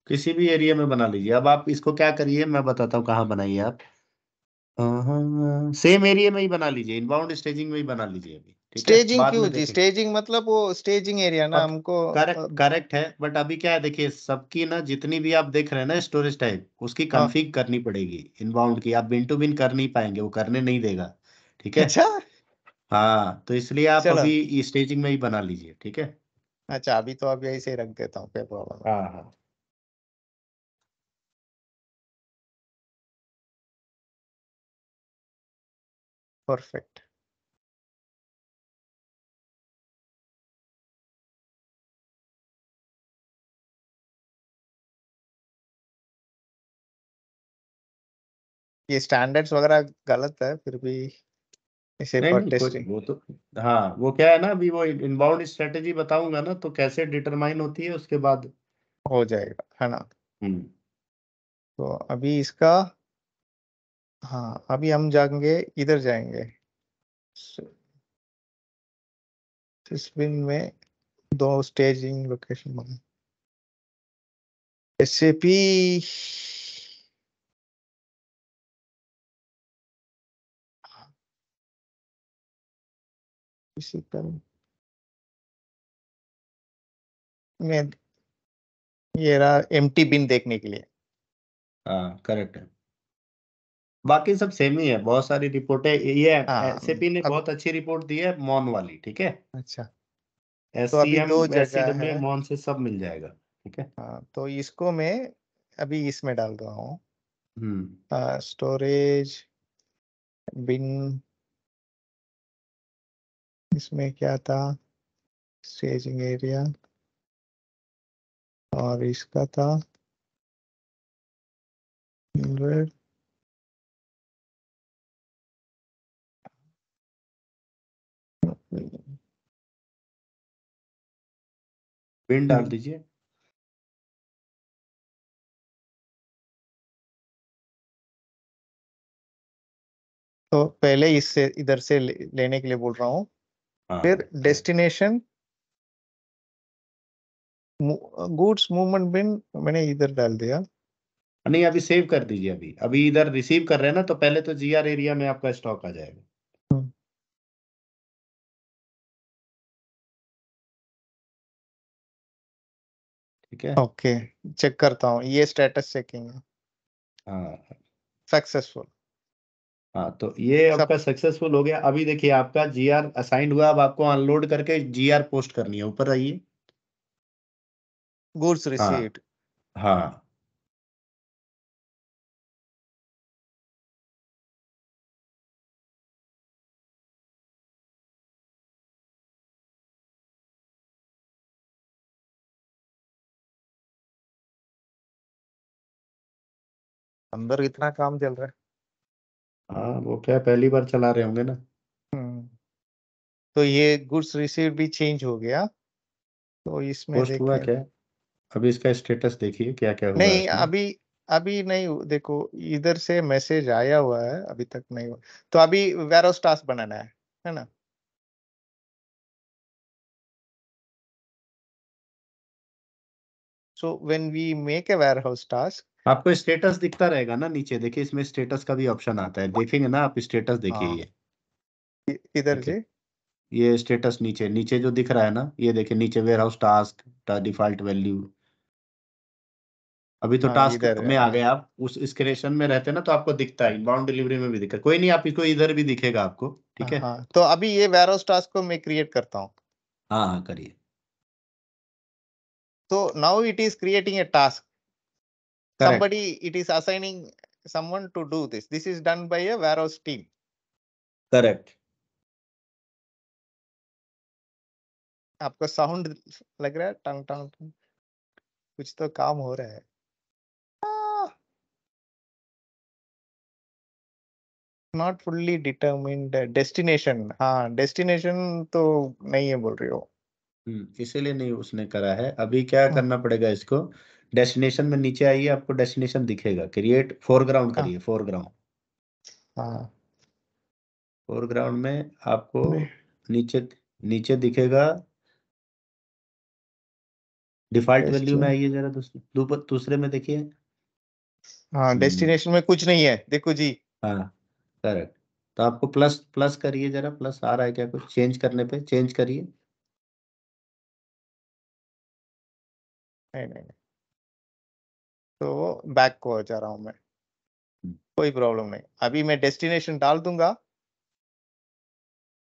किसी भी एरिया में बना लीजिए। अब आप इसको क्या करिए, मैं बताता हूँ कहाँ बनाइए आप। सेम एरिया में ही बना लीजिए, इनबाउंड स्टेजिंग में ही बना लीजिए अभी, ठीक है, स्टेजिंग बाद क्यों में जी? देखेंगे। स्टेजिंग मतलब वो स्टेजिंग एरिया ना अब हमको। करेक्ट करेक्ट है, बट अभी क्या है, देखिए सबकी ना जितनी भी आप देख रहे हैं ना स्टोरेज टाइप, उसकी हाँ। कॉन्फ़िग करनी पड़ेगी इनबाउंड की। आप बिन टू बिन कर नहीं पाएंगे, वो करने नहीं देगा, ठीक है। अच्छा हाँ, तो इसलिए आप चलो। अभी स्टेजिंग में ही बना लीजिए, ठीक है। अच्छा, अभी तो अभी ऐसे ही रख देता हूँ, कोई प्रॉब्लम नहीं। हाँ हाँ, परफेक्ट। ये स्टैंडर्ड्स वगैरह गलत है फिर भी इसे नहीं फॉर नहीं कोई टेस्टिंग वो तो, हाँ वो क्या है ना, अभी वो इनबाउंड स्ट्रेटेजी बताऊंगा ना, तो कैसे डिटरमाइन होती है उसके बाद। हो जाएगा, है ना? हम्म। तो अभी इसका, हाँ अभी हम जाएंगे, इधर जाएंगे सिस्बिन में। दो स्टेजिंग लोकेशन बना। एसएपी इसी पर में, ये रहा एम्प्टी बिन देखने के लिए। हाँ करेक्ट है, बाकी सब सेम ही है, बहुत सारी रिपोर्टें ये हाँ एसएपी ने अब। बहुत अच्छी रिपोर्ट दी है मॉन वाली, ठीक है। अच्छा, तो अभी एससीएम दो जगह एससीडब्ल्यू है। मॉन से सब मिल जाएगा, ठीक है। हाँ, तो इसको मैं अभी इसमें डाल रहा हूँ। हम्म। स्टोरेज बिन, इसमें क्या था? स्टेजिंग एरिया, और इसका था 100। पिन डाल दीजिए। तो पहले इससे इधर से लेने के लिए बोल रहा हूँ। हाँ फिर करेक्ट। डेस्टिनेशन गुड्स मूवमेंट बिन मैंने इधर डाल दिया। नहीं, अभी सेव कर दीजिए, अभी अभी इधर रिसीव कर रहे हैं ना, तो पहले तो जीआर एरिया में आपका स्टॉक आ जाएगा, ठीक है। ओके, चेक करता हूँ, ये स्टेटस चेकिंग है। हाँ सक्सेसफुल। हाँ, तो ये सब आपका सक्सेसफुल हो गया। अभी देखिए आपका जीआर असाइंड हुआ, अब आपको अनलोड करके जीआर पोस्ट करनी है, ऊपर आइए। गुड्स हाँ रिसीव्ड। हाँ, अंदर इतना काम चल रहा है। हाँ वो क्या पहली बार चला रहे होंगे ना। हम्म। तो ये गुड्स रिसीव्ड भी चेंज हो गया, तो इसमें पोस्ट हुआ देखें। क्या, अभी इसका स्टेटस देखिए क्या क्या हुआ है नहीं, इसमें। अभी अभी नहीं, देखो इधर से मैसेज आया हुआ है, अभी तक नहीं हुआ। तो अभी वेयरहाउस टास्क बनाना है ना? So when we make a warehouse task, आपको स्टेटस दिखता रहेगा ना नीचे, देखिए इसमें स्टेटस का भी ऑप्शन आता है, देखेंगे ना आप स्टेटस, देखिए हाँ ये। इधर ठीक है, से, ये स्टेटस नीचे नीचे जो दिख रहा है ना, ये देखिए नीचे warehouse task default value. अभी तो हाँ टास्क इधर में आ गए आप, उस स्क्रेशन में रहते ना तो आपको दिखता है, इनबाउंड डिलीवरी में भी दिखता है, कोई नहीं आप इसको इधर भी दिखेगा आपको। ठीक है, हाँ, तो अभी ये वेयरहाउस टास्क को मैं क्रिएट करता हूँ। हाँ हाँ करिए। तो now it is creating a task, correct, somebody, it is assigning someone to do this is done by a warehouse team. Correct. आपको साउंड लग रहा है टंग टंग टंग? कुछ तो काम हो रहा है। नॉट फुल्ली डिटर्मिन्ड डेस्टिनेशन, हाँ डेस्टिनेशन तो नहीं है बोल रही हो? इसीलिए नहीं उसने करा है, अभी क्या हाँ करना पड़ेगा इसको। डेस्टिनेशन में नीचे आइए, आपको डेस्टिनेशन दिखेगा, क्रिएट फोरग्राउंड हाँ करिए, फोरग्राउंड। हाँ, फोरग्राउंड में आपको नहीं, नीचे नीचे दिखेगा, डिफॉल्ट वैल्यू में डेस्टिन आइए जरा, दूसरे दूसरे में देखिए। हाँ हम्म, डेस्टिनेशन में कुछ नहीं है, देखो जी। हाँ करेक्ट। तो आपको प्लस प्लस करिए जरा, प्लस आ रहा है क्या कुछ, चेंज करने पे चेंज करिए। नहीं नहीं नहीं, तो बैक को जा रहा हूँ मैं, हम्म, कोई प्रॉब्लम नहीं, अभी मैं डेस्टिनेशन डाल दूंगा।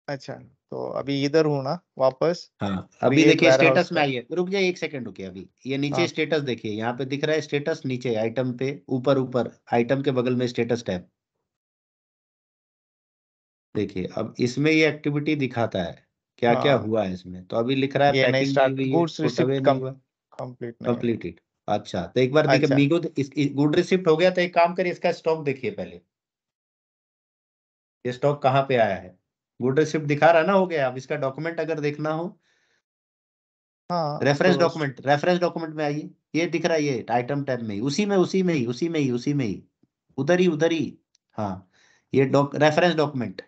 अच्छा, तो अभी इधर हूँ ना वापस, हाँ अभी क्रिएट देखिए वेयरहाउस स्टेटस में का। आइए, रुक जाइए एक सेकंड रुकिए, अभी ये नीचे हाँ स्टेटस देखिए, यहाँ पे दिख रहा है स्टेटस नीचे आइटम पे, ऊपर ऊपर आइटम के बगल में स्टेटस टैब। देखिए अब इसमें ये एक्टिविटी दिखाता है क्या क्या हाँ, हुआ है इसमें, तो अभी लिख रहा है ये नहीं पैकिंग नहीं स्टार्ट, हुई है, गुड्स पुट अवे रिसिप्ट नहीं हुआ, कंप्लीट नहीं है। कंप्लीटेड। अच्छा तो एक बार देखिए अच्छा मीगो गुड रिसिप्ट हो गया, तो एक काम करिए इसका स्टॉक देखिए पहले, ये स्टॉक कहाँ पे आया है। गुड रिसिप्ट दिखा रहा है ना, हो गया। अब इसका डॉक्यूमेंट अगर देखना हो, हाँ, रेफरेंस डॉक्यूमेंट में आइए, ये दिख रहा है, ये आइटम टैब में ही, उसी में ही उधर ही। हाँ, ये रेफरेंस डॉक्यूमेंट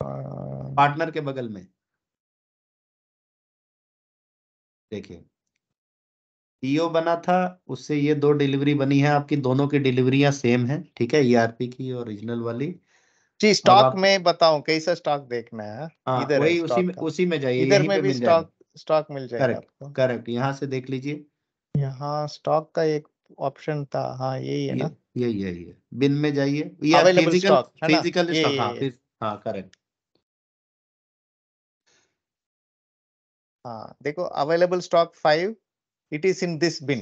पार्टनर के बगल में देखिए, पीओ बना था, उससे ये दो डिलीवरी बनी है आपकी, दोनों की डिलीवरियां सेम है, ठीक है, ईआरपी की ओरिजिनल वाली। जी, अब स्टॉक आप, में बताऊं कैसा स्टॉक देखना है? हाँ इधर है वही स्टॉक का, उसी में जाइए, इधर यहीं में पे भी मिल जाएगा। स्टॉक स्टॉक मिल जाएगा करेक्ट, आपको। करेक्ट, यहाँ से देख लीजिए। यहाँ स्टॉक का एक ऑप्शन था, हाँ यही है ये ना? यही है, बिन में जाइए, या अवेलेबल फिजिकल स्टॉक है ना? फिजिकल स्टॉक, हाँ ये फिर, हाँ करेक्ट। हाँ देखो, available stock 5, it is in this bin.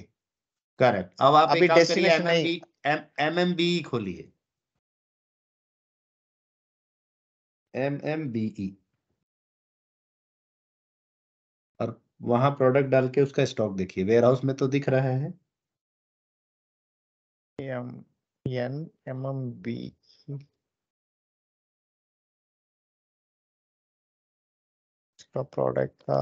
Correct, अब आप एक अभी काम करिए, डेस्टिनेशन नहीं। एमएमबी खोलिए, एमएमबी, और वहां प्रोडक्ट डाल के उसका स्टॉक देखिए, वेयर हाउस में तो दिख रहा है। M N M M B, इसका प्रोडक्ट का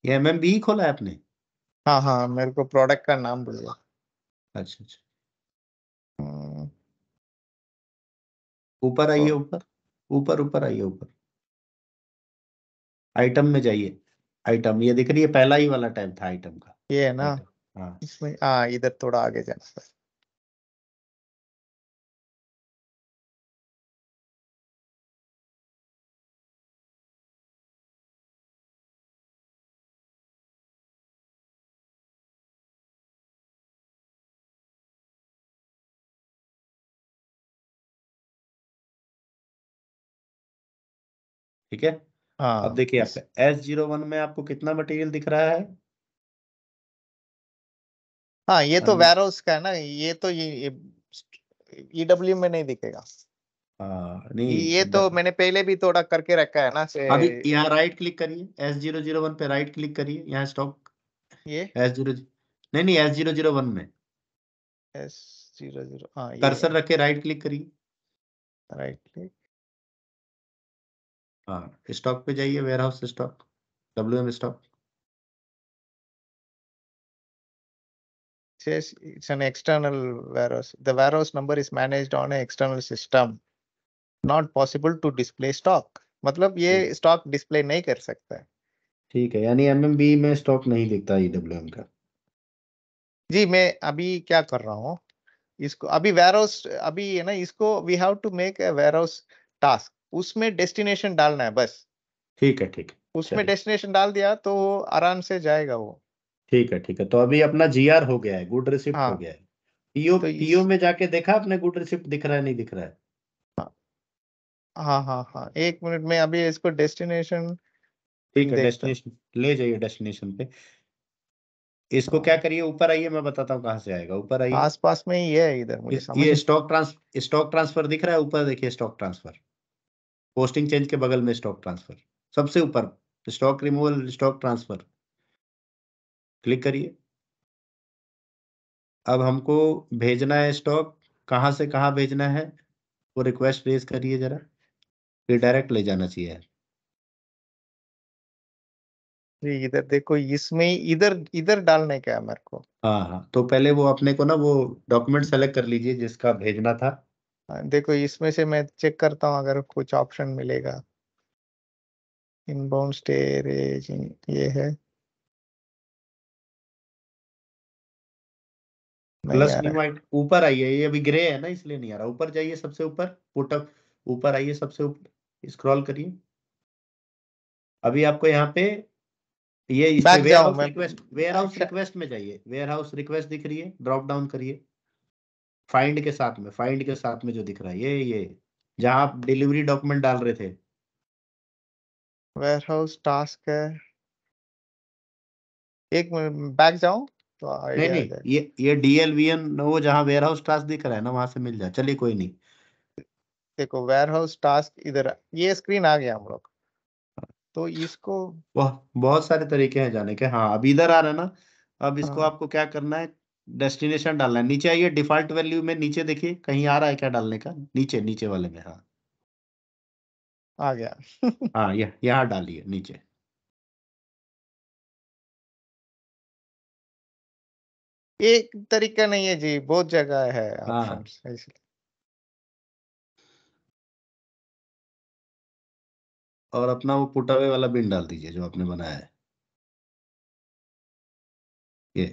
ये एमएमबी खोला है आपने? हाँ हाँ, मेरे को प्रोडक्ट का नाम बोलिए। अच्छा अच्छा, हम्म, ऊपर आइए, तो ऊपर ऊपर ऊपर आइए, ऊपर आइटम में जाइए, आइटम ये दिख रही है, पहला ही वाला टैब था आइटम का। ये है ना? आइटम, हाँ इसमें हाँ, इधर थोड़ा आगे जाना। ठीक है। अब हाँ देखिए इस, आपका S01 में आपको कितना मटेरियल दिख रहा है। हाँ ये तो अन- वेयरहाउस का है ना, ये तो ये ईडब्ल्यू में नहीं दिखेगा। हाँ ये नहीं, तो मैंने पहले भी थोड़ा करके रखा है ना से। अभी यहाँ राइट क्लिक करिए, S001 पे राइट क्लिक करिए, यहाँ स्टॉक ये S0, नहीं S001 में S00, हाँ ये कर्सर रख के राइट क्लिक करिए। राइट क्लिक, हाँ, स्टॉक पे जाइए, warehouse stock, WM stock. says it's an external warehouse. The warehouse number is managed on an external system. Not possible to display stock. मतलब ये स्टॉक डिस्प्ले नहीं कर सकता है। ठीक है, यानी MMB में स्टॉक नहीं दिखता EWM का। जी मैं अभी क्या कर रहा हूँ, इसको अभी वेयरहाउस अभी है ना, इसको we have to make a warehouse task, उसमें डेस्टिनेशन डालना है बस। ठीक है, ठीक है, उसमें चलिए। डेस्टिनेशन डाल दिया तो वो आराम से जाएगा वो। ठीक है, ठीक है, तो अभी अपना GR हो गया है, गुड रिसिप्ट हो हाँ गया है। पीओ तो पीओ इस में जाके देखा आपने, गुड रिसिप्ट दिख रहा है नहीं दिख रहा है? हाँ हाँ हाँ, एक मिनट में अभी इसको डेस्टिनेशन ठीक है, देखता। डेस्टिनेशन ले जाइए, डेस्टिनेशन पे इसको क्या हाँ, करिए, ऊपर आइए, मैं बताता हूँ कहाँ से आएगा, ऊपर आइए। आस पास में ही है इधर, मुझे समझ ये में। स्टॉक ट्रांसफर दिख रहा है ऊपर, देखिए स्टॉक ट्रांसफर, पोस्टिंग चेंज के बगल में स्टॉक ट्रांसफर, सबसे ऊपर stock removal, stock transfer, click करिए। अब हमको भेजना है स्टॉक, कहाँ से कहाँ भेजना है वो रिक्वेस्ट रेज करिए जरा, फिर डायरेक्ट ले जाना चाहिए। जी इधर देखो, इसमें इधर इधर डालने का है मेरे को। हाँ हाँ, तो पहले वो अपने को ना वो डॉक्यूमेंट सेलेक्ट कर लीजिए जिसका भेजना था। देखो इसमें से मैं चेक करता हूँ अगर कुछ ऑप्शन मिलेगा। इनबाउंड स्टोरेज ये है, नहीं प्लस आ न्यू रहा आइट, ऊपर आइए, ये अभी ग्रे है ना इसलिए नहीं आ रहा, ऊपर जाइए सबसे ऊपर, पुटअप, ऊपर आइए सबसे ऊपर, स्क्रॉल करिए। अभी आपको यहाँ पे ये है। इस पे बैक वेयर जाओ हाउस मैं। रिक्वेस्ट, वेयर हाउस अच्छा, रिक्वेस्ट में जाइए, वेयर हाउस रिक्वेस्ट दिख रही है, ड्रॉप डाउन करिए, फाइंड के साथ में, फाइंड के साथ में जो दिख रहा है ये जहाँ आप डिलीवरी डॉक्यूमेंट डाल रहे थे। वेयर हाउस टास्क है, एक मिनट बैक जाऊं तो नहीं आइडिया आ नहीं, जाएगा। ये DLVN वो जहाँ वेयर हाउस टास्क दिख रहा है ना, वहां से मिल जाए, चलिए कोई नहीं। देखो वेयर हाउस टास्क इधर, ये स्क्रीन आ गया हम लोग, तो इसको वह बहुत सारे तरीके हैं जाने के। हाँ, अब इधर आ रहा है ना, अब इसको हाँ, आपको क्या करना है, डेस्टिनेशन डालना है, नीचे आइए, डिफॉल्ट वैल्यू में नीचे देखिए कहीं आ रहा है क्या डालने का, नीचे नीचे वाले में, हाँ। आ गया। हाँ, यहाँ डालिए नीचे। एक तरीका नहीं है जी, बहुत जगह है हाँ, ऑप्शंस इसलिए। और अपना वो पुटावे वाला बिन डाल दीजिए जो आपने बनाया है, ये।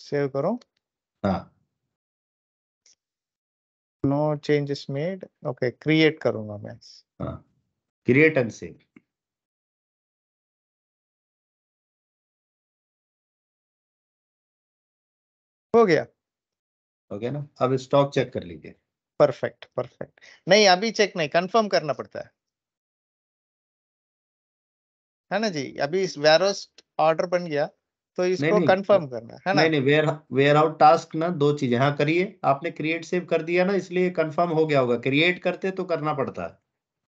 सेव करो। हाँ, no changes made, okay create करूंगा मैं। हाँ, क्रिएट एंड सेव। हो गया। ओके ना, अब स्टॉक चेक कर लीजिए। Perfect perfect. नहीं अभी चेक नहीं, कंफर्म करना पड़ता है ना जी। अभी इस वेयरहाउस ऑर्डर बन गया तो नहीं इसको नहीं, कंफर्म करना है नहीं ना। नहीं, वेयर आउट टास्क ना दो चीजें, हाँ करिए, आपने क्रिएट सेव कर दिया ना इसलिए कंफर्म हो गया होगा, क्रिएट करते तो करना पड़ता है।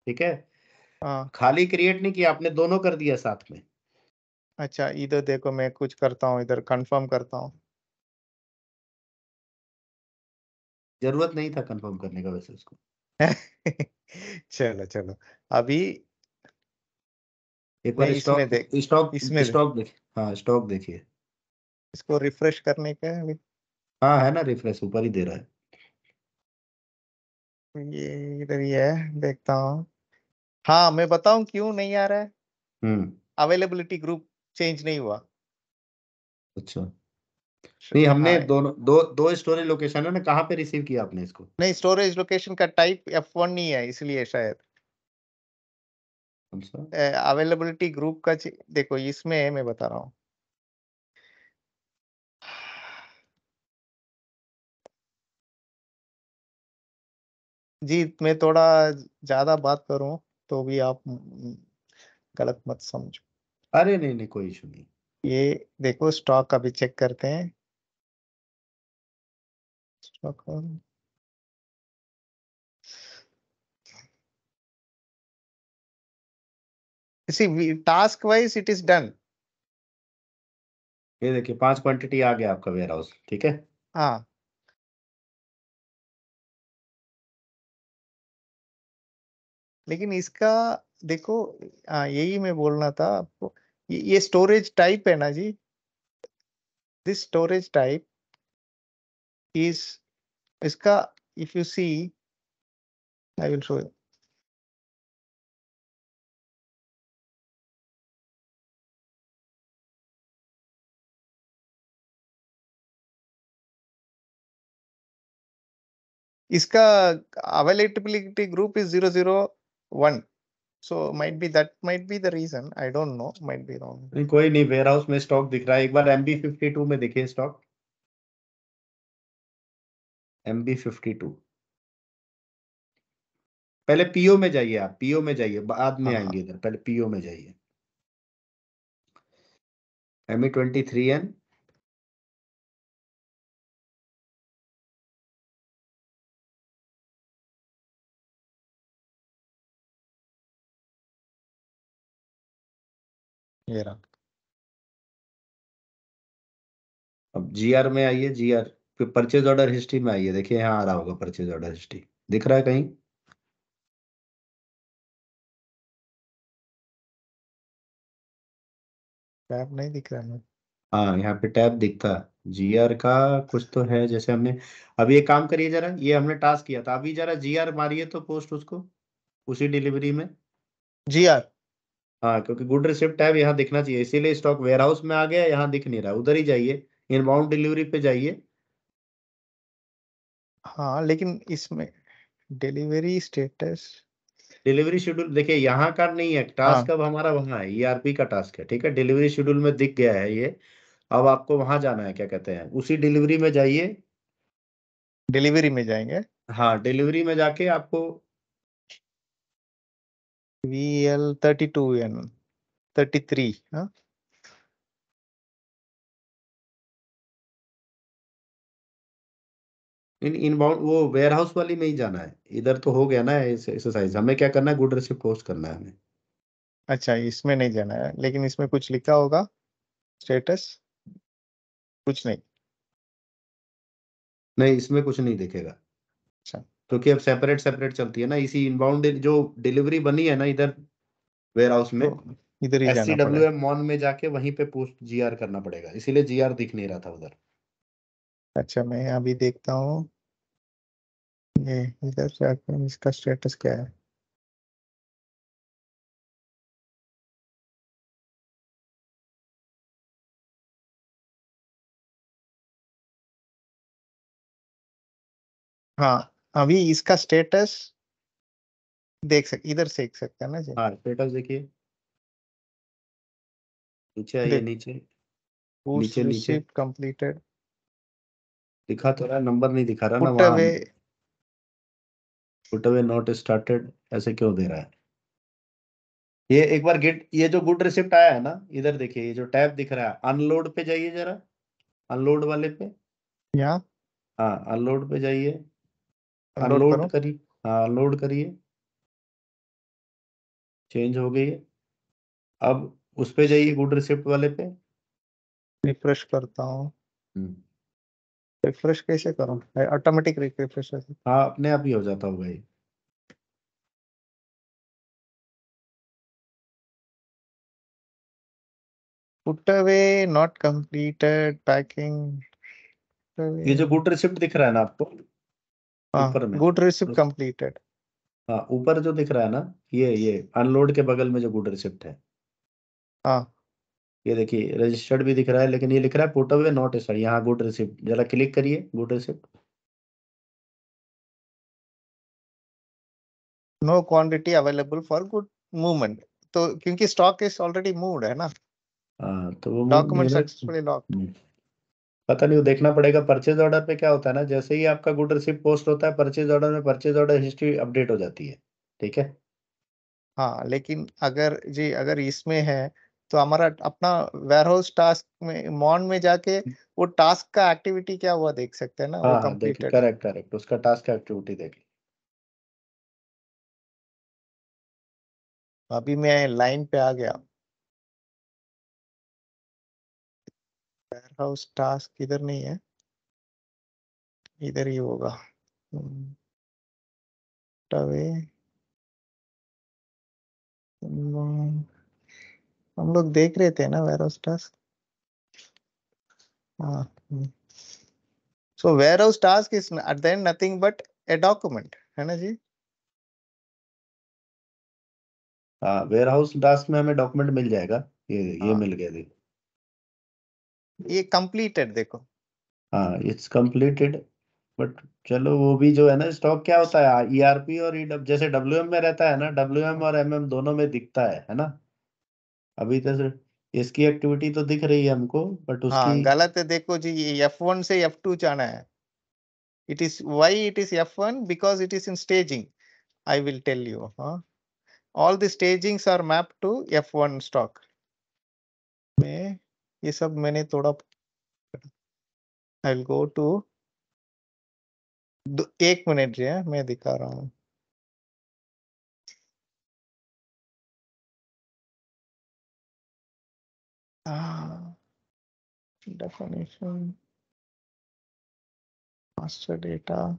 ठीक है, हाँ खाली क्रिएट नहीं किया आपने, दोनों कर दिया साथ में। अच्छा, इधर देखो मैं कुछ करता हूँ, इधर कंफर्म करता हूँ। जरूरत नहीं था कंफर्म करने का वैसे उसको। चलो चलो, अभी एक मैं बार इसमें स्टॉक, देख, स्टॉक इसमें दे, स्टॉक देखिए, हाँ स्टॉक देखिए। इसको रिफ्रेश करने का है अभी। हाँ है ना, रिफ्रेश ऊपर ही दे रहा है। ये इधर ही है, देखता हूँ। हाँ मैं बताऊं क्यों नहीं आ रहा है। हम्म। अवेलेबिलिटी ग्रुप चेंज नहीं हुआ। अच्छा, नहीं हमने हाँ दोनों दो दो स्टोरेज लोकेशन है ना, कहाँ पे रिसीव किया आपने इसको? नहीं, स्टोरेज लोकेशन का टाइप F1 नहीं है इसलिए शायद। कौन सा? अवेलेबिलिटी ग्रुप का देखो इसमें मैं बता रहा हूँ। जी मैं थोड़ा ज्यादा बात करूं तो भी आप गलत मत समझो। अरे नहीं नहीं, कोई इशू नहीं। ये देखो स्टॉक अभी चेक करते हैं। Stock see task wise it is done. ये देखिए 5 क्वांटिटी आ गया आपका वेयर हाउस, ठीक है। हाँ लेकिन इसका देखो, यही मैं बोलना था आपको, ये स्टोरेज टाइप है ना जी, दिस स्टोरेज टाइप इज, इसका if you see, I will show you. इसका availability group is 001, so might be the reason, I don't know, might be wrong. नहीं कोई नहीं, वेयर हाउस में स्टॉक दिख रहा है, एक बार MB52 में देखिए स्टॉक, MB52। पहले पीओ में जाइए, आप पीओ में जाइए, बाद में हाँ, आएंगे इधर, पहले पीओ में जाइए। ME23N, ये रहा। अब GR में आइए, GR फिर परचेज ऑर्डर हिस्ट्री में आइए, देखिए यहाँ आ रहा होगा परचेज ऑर्डर हिस्ट्री, दिख रहा है कहीं? टैब नहीं दिख रहा है। हाँ यहाँ पे टैब दिखता है, GR का कुछ तो है, जैसे हमने अभी एक काम करिए जरा, ये हमने टास्क किया था, अभी जरा GR मारिए तो पोस्ट उसको उसी डिलीवरी में। GR, हाँ क्योंकि गुड रिसिप्ट टैब यहाँ दिखना चाहिए, इसीलिए स्टॉक वेयर हाउस में आ गया, यहाँ दिख नहीं रहा, उधर ही जाइए, इनबाउंड डिलीवरी पे जाइए। हाँ लेकिन इसमें डिलीवरी स्टेटस, डिलीवरी शेड्यूल देखिए, यहाँ का नहीं है टास्क, हाँ अब हमारा वहाँ है, ERP का टास्क है, ठीक है, डिलीवरी शेड्यूल में दिख गया है ये। अब आपको वहां जाना है, क्या कहते हैं, उसी डिलीवरी में जाइए। डिलीवरी में जाएंगे, हाँ डिलीवरी में जाके आपको VL32N33, हाँ इनबाउंड वो वेयर हाउस वाली में ही जाना है, इधर तो हो गया ना एक्सरसाइज, हमें क्या करना है, गुड रिसिप्ट पोस्ट करना है हमें। अच्छा इसमें नहीं जाना है, लेकिन इसमें कुछ लिखा होगा स्टेटस, कुछ नहीं। नहीं इसमें कुछ नहीं दिखेगा, अच्छा क्योंकि अब सेपरेट सेपरेट चलती है ना, इसी इनबाउंड जो डिलीवरी बनी है ना इधर वेयर हाउस में, तो इधर ही जाना पड़ेगा। SCWM मॉन में जाके वहीं पे पोस्ट GR करना पड़ेगा, इसीलिए GR दिख नहीं रहा था उधर। अच्छा मैं अभी देखता हूँ, ये इधर जाके इसका स्टेटस क्या है। हाँ अभी इसका स्टेटस इधर से देख सकते हैं ना जी। हाँ स्टेटस देखिए, नीचे आइए, देख, नीचे गुड्स नीचे नीचे, रिसीव्ड कंप्लीटेड, दिखा तो रहा है, नंबर नहीं दिखा रहा ना पुट वहाँ, away. Put away not started, ऐसे क्यों दे रहा है? ये एक बार गेट, ये जो गुड रिसिप्ट आया है ना, इधर देखिए, ये जो टैब दिख रहा है, अनलोड पे जाइए जरा, अनलोड वाले पे। यहाँ हाँ अनलोड पे जाइए, अनलोड अनलोड करो, करिए, हाँ अनलोड करिए, चेंज हो गई है। अब उस पे जाइए गुड रिसिप्ट वाले पे। रिफ्रेश करता हूँ। हम्म, रिफ्रेश कैसे करूँ, ऑटोमेटिक रिफ्रेश? हाँ अपने आप ही हो जाता होगा ये। Put away not completed packing. ये जो गुड रिसिप्ट दिख रहा है ना आपको हाँ ऊपर में, गुड रिसिप्ट कंप्लीटेड। हाँ ऊपर जो दिख रहा है ना, ये अनलोड के बगल में जो गुड रिसिप्ट है, हाँ ये देखिए रजिस्टर्ड भी दिख रहा है, लेकिन ये लिख रहा है पुट अवे नॉट सर, यहाँ गुड रिसिप्ट, जरा क्लिक करिए good receipt. No quantity available for good movement, तो क्योंकि स्टॉक इज ऑलरेडी मूव्ड है ना, हाँ तो वो मूव नहीं हो डॉक्यूमेंट रहा सक्सेसफुली लॉक्ड। है। पता नहीं, वो देखना पड़ेगा, परचेज ऑर्डर पे क्या होता है ना, जैसे ही आपका गुड रिसिप्ट पोस्ट होता है परचेज ऑर्डर में, परचेज ऑर्डर हिस्ट्री अपडेट हो जाती है, ठीक है। हाँ लेकिन अगर जी, अगर इसमें है तो हमारा अपना वेयरहाउस टास्क में मॉन में जाके वो टास्क का एक्टिविटी क्या हुआ देख सकते हैं ना, वो हाँ हाँ देखिए, कंप्लीटेड है। करेक्ट करेक्ट, उसका टास्क एक्टिविटी देखिए। अभी मैं लाइन पे आ गया, वेयरहाउस टास्क इधर नहीं है, इधर ही होगा। अवे हम लोग देख रहे थे ना वेयरहाउस टास्क. हाँ. So warehouse task is at the end nothing but a document, है ना जी? हाँ, वेयर हाउस टास्क में हमें डॉक्यूमेंट मिल जाएगा. ये हाँ. मिल गया. देख, ये कंप्लीटेड देखो. हाँ, इट्स कंप्लीटेड. बट चलो, वो भी जो है ना, स्टॉक क्या होता है, ईआरपी और जैसे डब्ल्यूएम में रहता है ना, डब्ल्यूएम और एमएम दोनों में दिखता है ना. अभी तो इसकी एक्टिविटी तो दिख रही है हमको, बट उसकी. हाँ गलत है देखो जी, ये F1 से F2 जाना है. It is why it is F1 because it is in staging. I will tell you. All the stagings are mapped to F1 stock. में ये सब मैंने थोड़ा. I will go to 1 minute जी, मैं दिखा रहा हूँ. Definition, master data,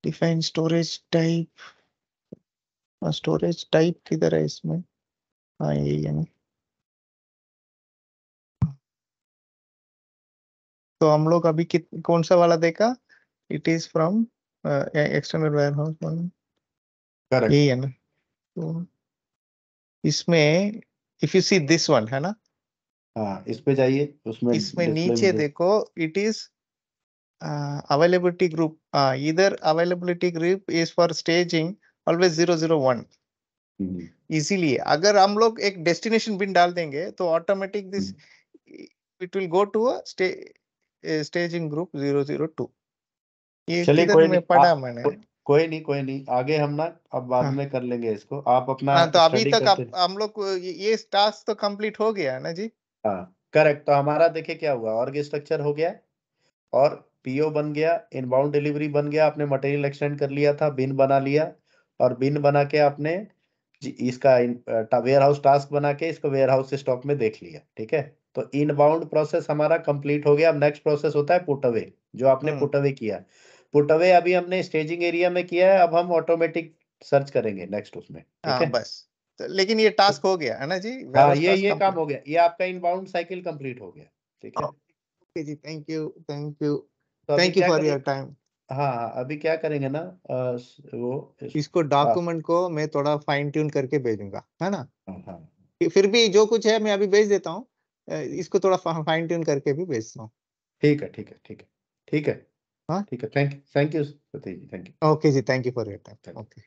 define storage type. Storage type किधर है इसमें? हाँ यही है ना. तो हम लोग अभी कौन सा वाला देखा? It is from external warehouse वाला. करेक्ट. यही है ना. तो इसमें if you see this one है ना, हाँ, इस पे जाइए, उसमें इसमें डिस्प्ले नीचे में देखो इट इज अवेलेबिलिटी ग्रुप. इधर availability group is for staging always 001. इसीलिए अगर हम लोग एक डेस्टिनेशन बिन डाल देंगे तो automatic this it will go to staging group 002. ये चलिए, किधर कोई में नहीं. पढ़ा मैंने. कोई नहीं, आगे हम ना अब बाद हाँ. में कर लेंगे इसको. आप अपना हाँ तो अभी स्टडी तक करते. हम लोग को ये टास्क तो कंप्लीट हो गया है ना जी. हाँ, करेक्ट. तो हमारा देखिए क्या हुआ, ऑर्ग स्ट्रक्चर हो गया, और पीओ बन गया, इनबाउंड डिलीवरी बन गया, आपने मटेरियल एक्सटेंड कर लिया था, बिन बना लिया, और बिन बना के आपने इसका वेयर हाउस टास्क बना के इसको वेयर हाउस स्टॉक में देख लिया. ठीक है. तो इनबाउंड प्रोसेस हमारा कंप्लीट हो गया. अब नेक्स्ट प्रोसेस होता है पुट अवे, जो आपने पुट अवे किया. पुट अवे अभी हमने स्टेजिंग एरिया में किया है, अब हम ऑटोमेटिक सर्च करेंगे नेक्स्ट उसमें. ठीक हाँ है. बस. तो लेकिन ये टास्क हो गया है ना जी, वेयर हाँ, हाउस टास्क ये काम कंप्लीट. हो गया, ये आपका इनबाउंड साइकिल कंप्लीट हो गया. ठीक है. ओके जी, थैंक यू. Thank you. तो अभी थैंक यू क्या फॉर करें. Your time. हाँ, हाँ, अभी क्या करेंगे ना, वो इसको हाँ, डॉक्यूमेंट को मैं थोड़ा फाइन ट्यून करके भेजूंगा है ना. हाँ, हाँ. फिर भी जो कुछ है मैं अभी भेज देता हूँ. इसको थोड़ा फाइन ट्यून करके भी भेजता हूँ. ठीक है, ठीक है, ठीक है, ठीक है. हाँ. ठीक है. Thank you, Satish ji. Thank okay जी, thank you for your time. You. Okay.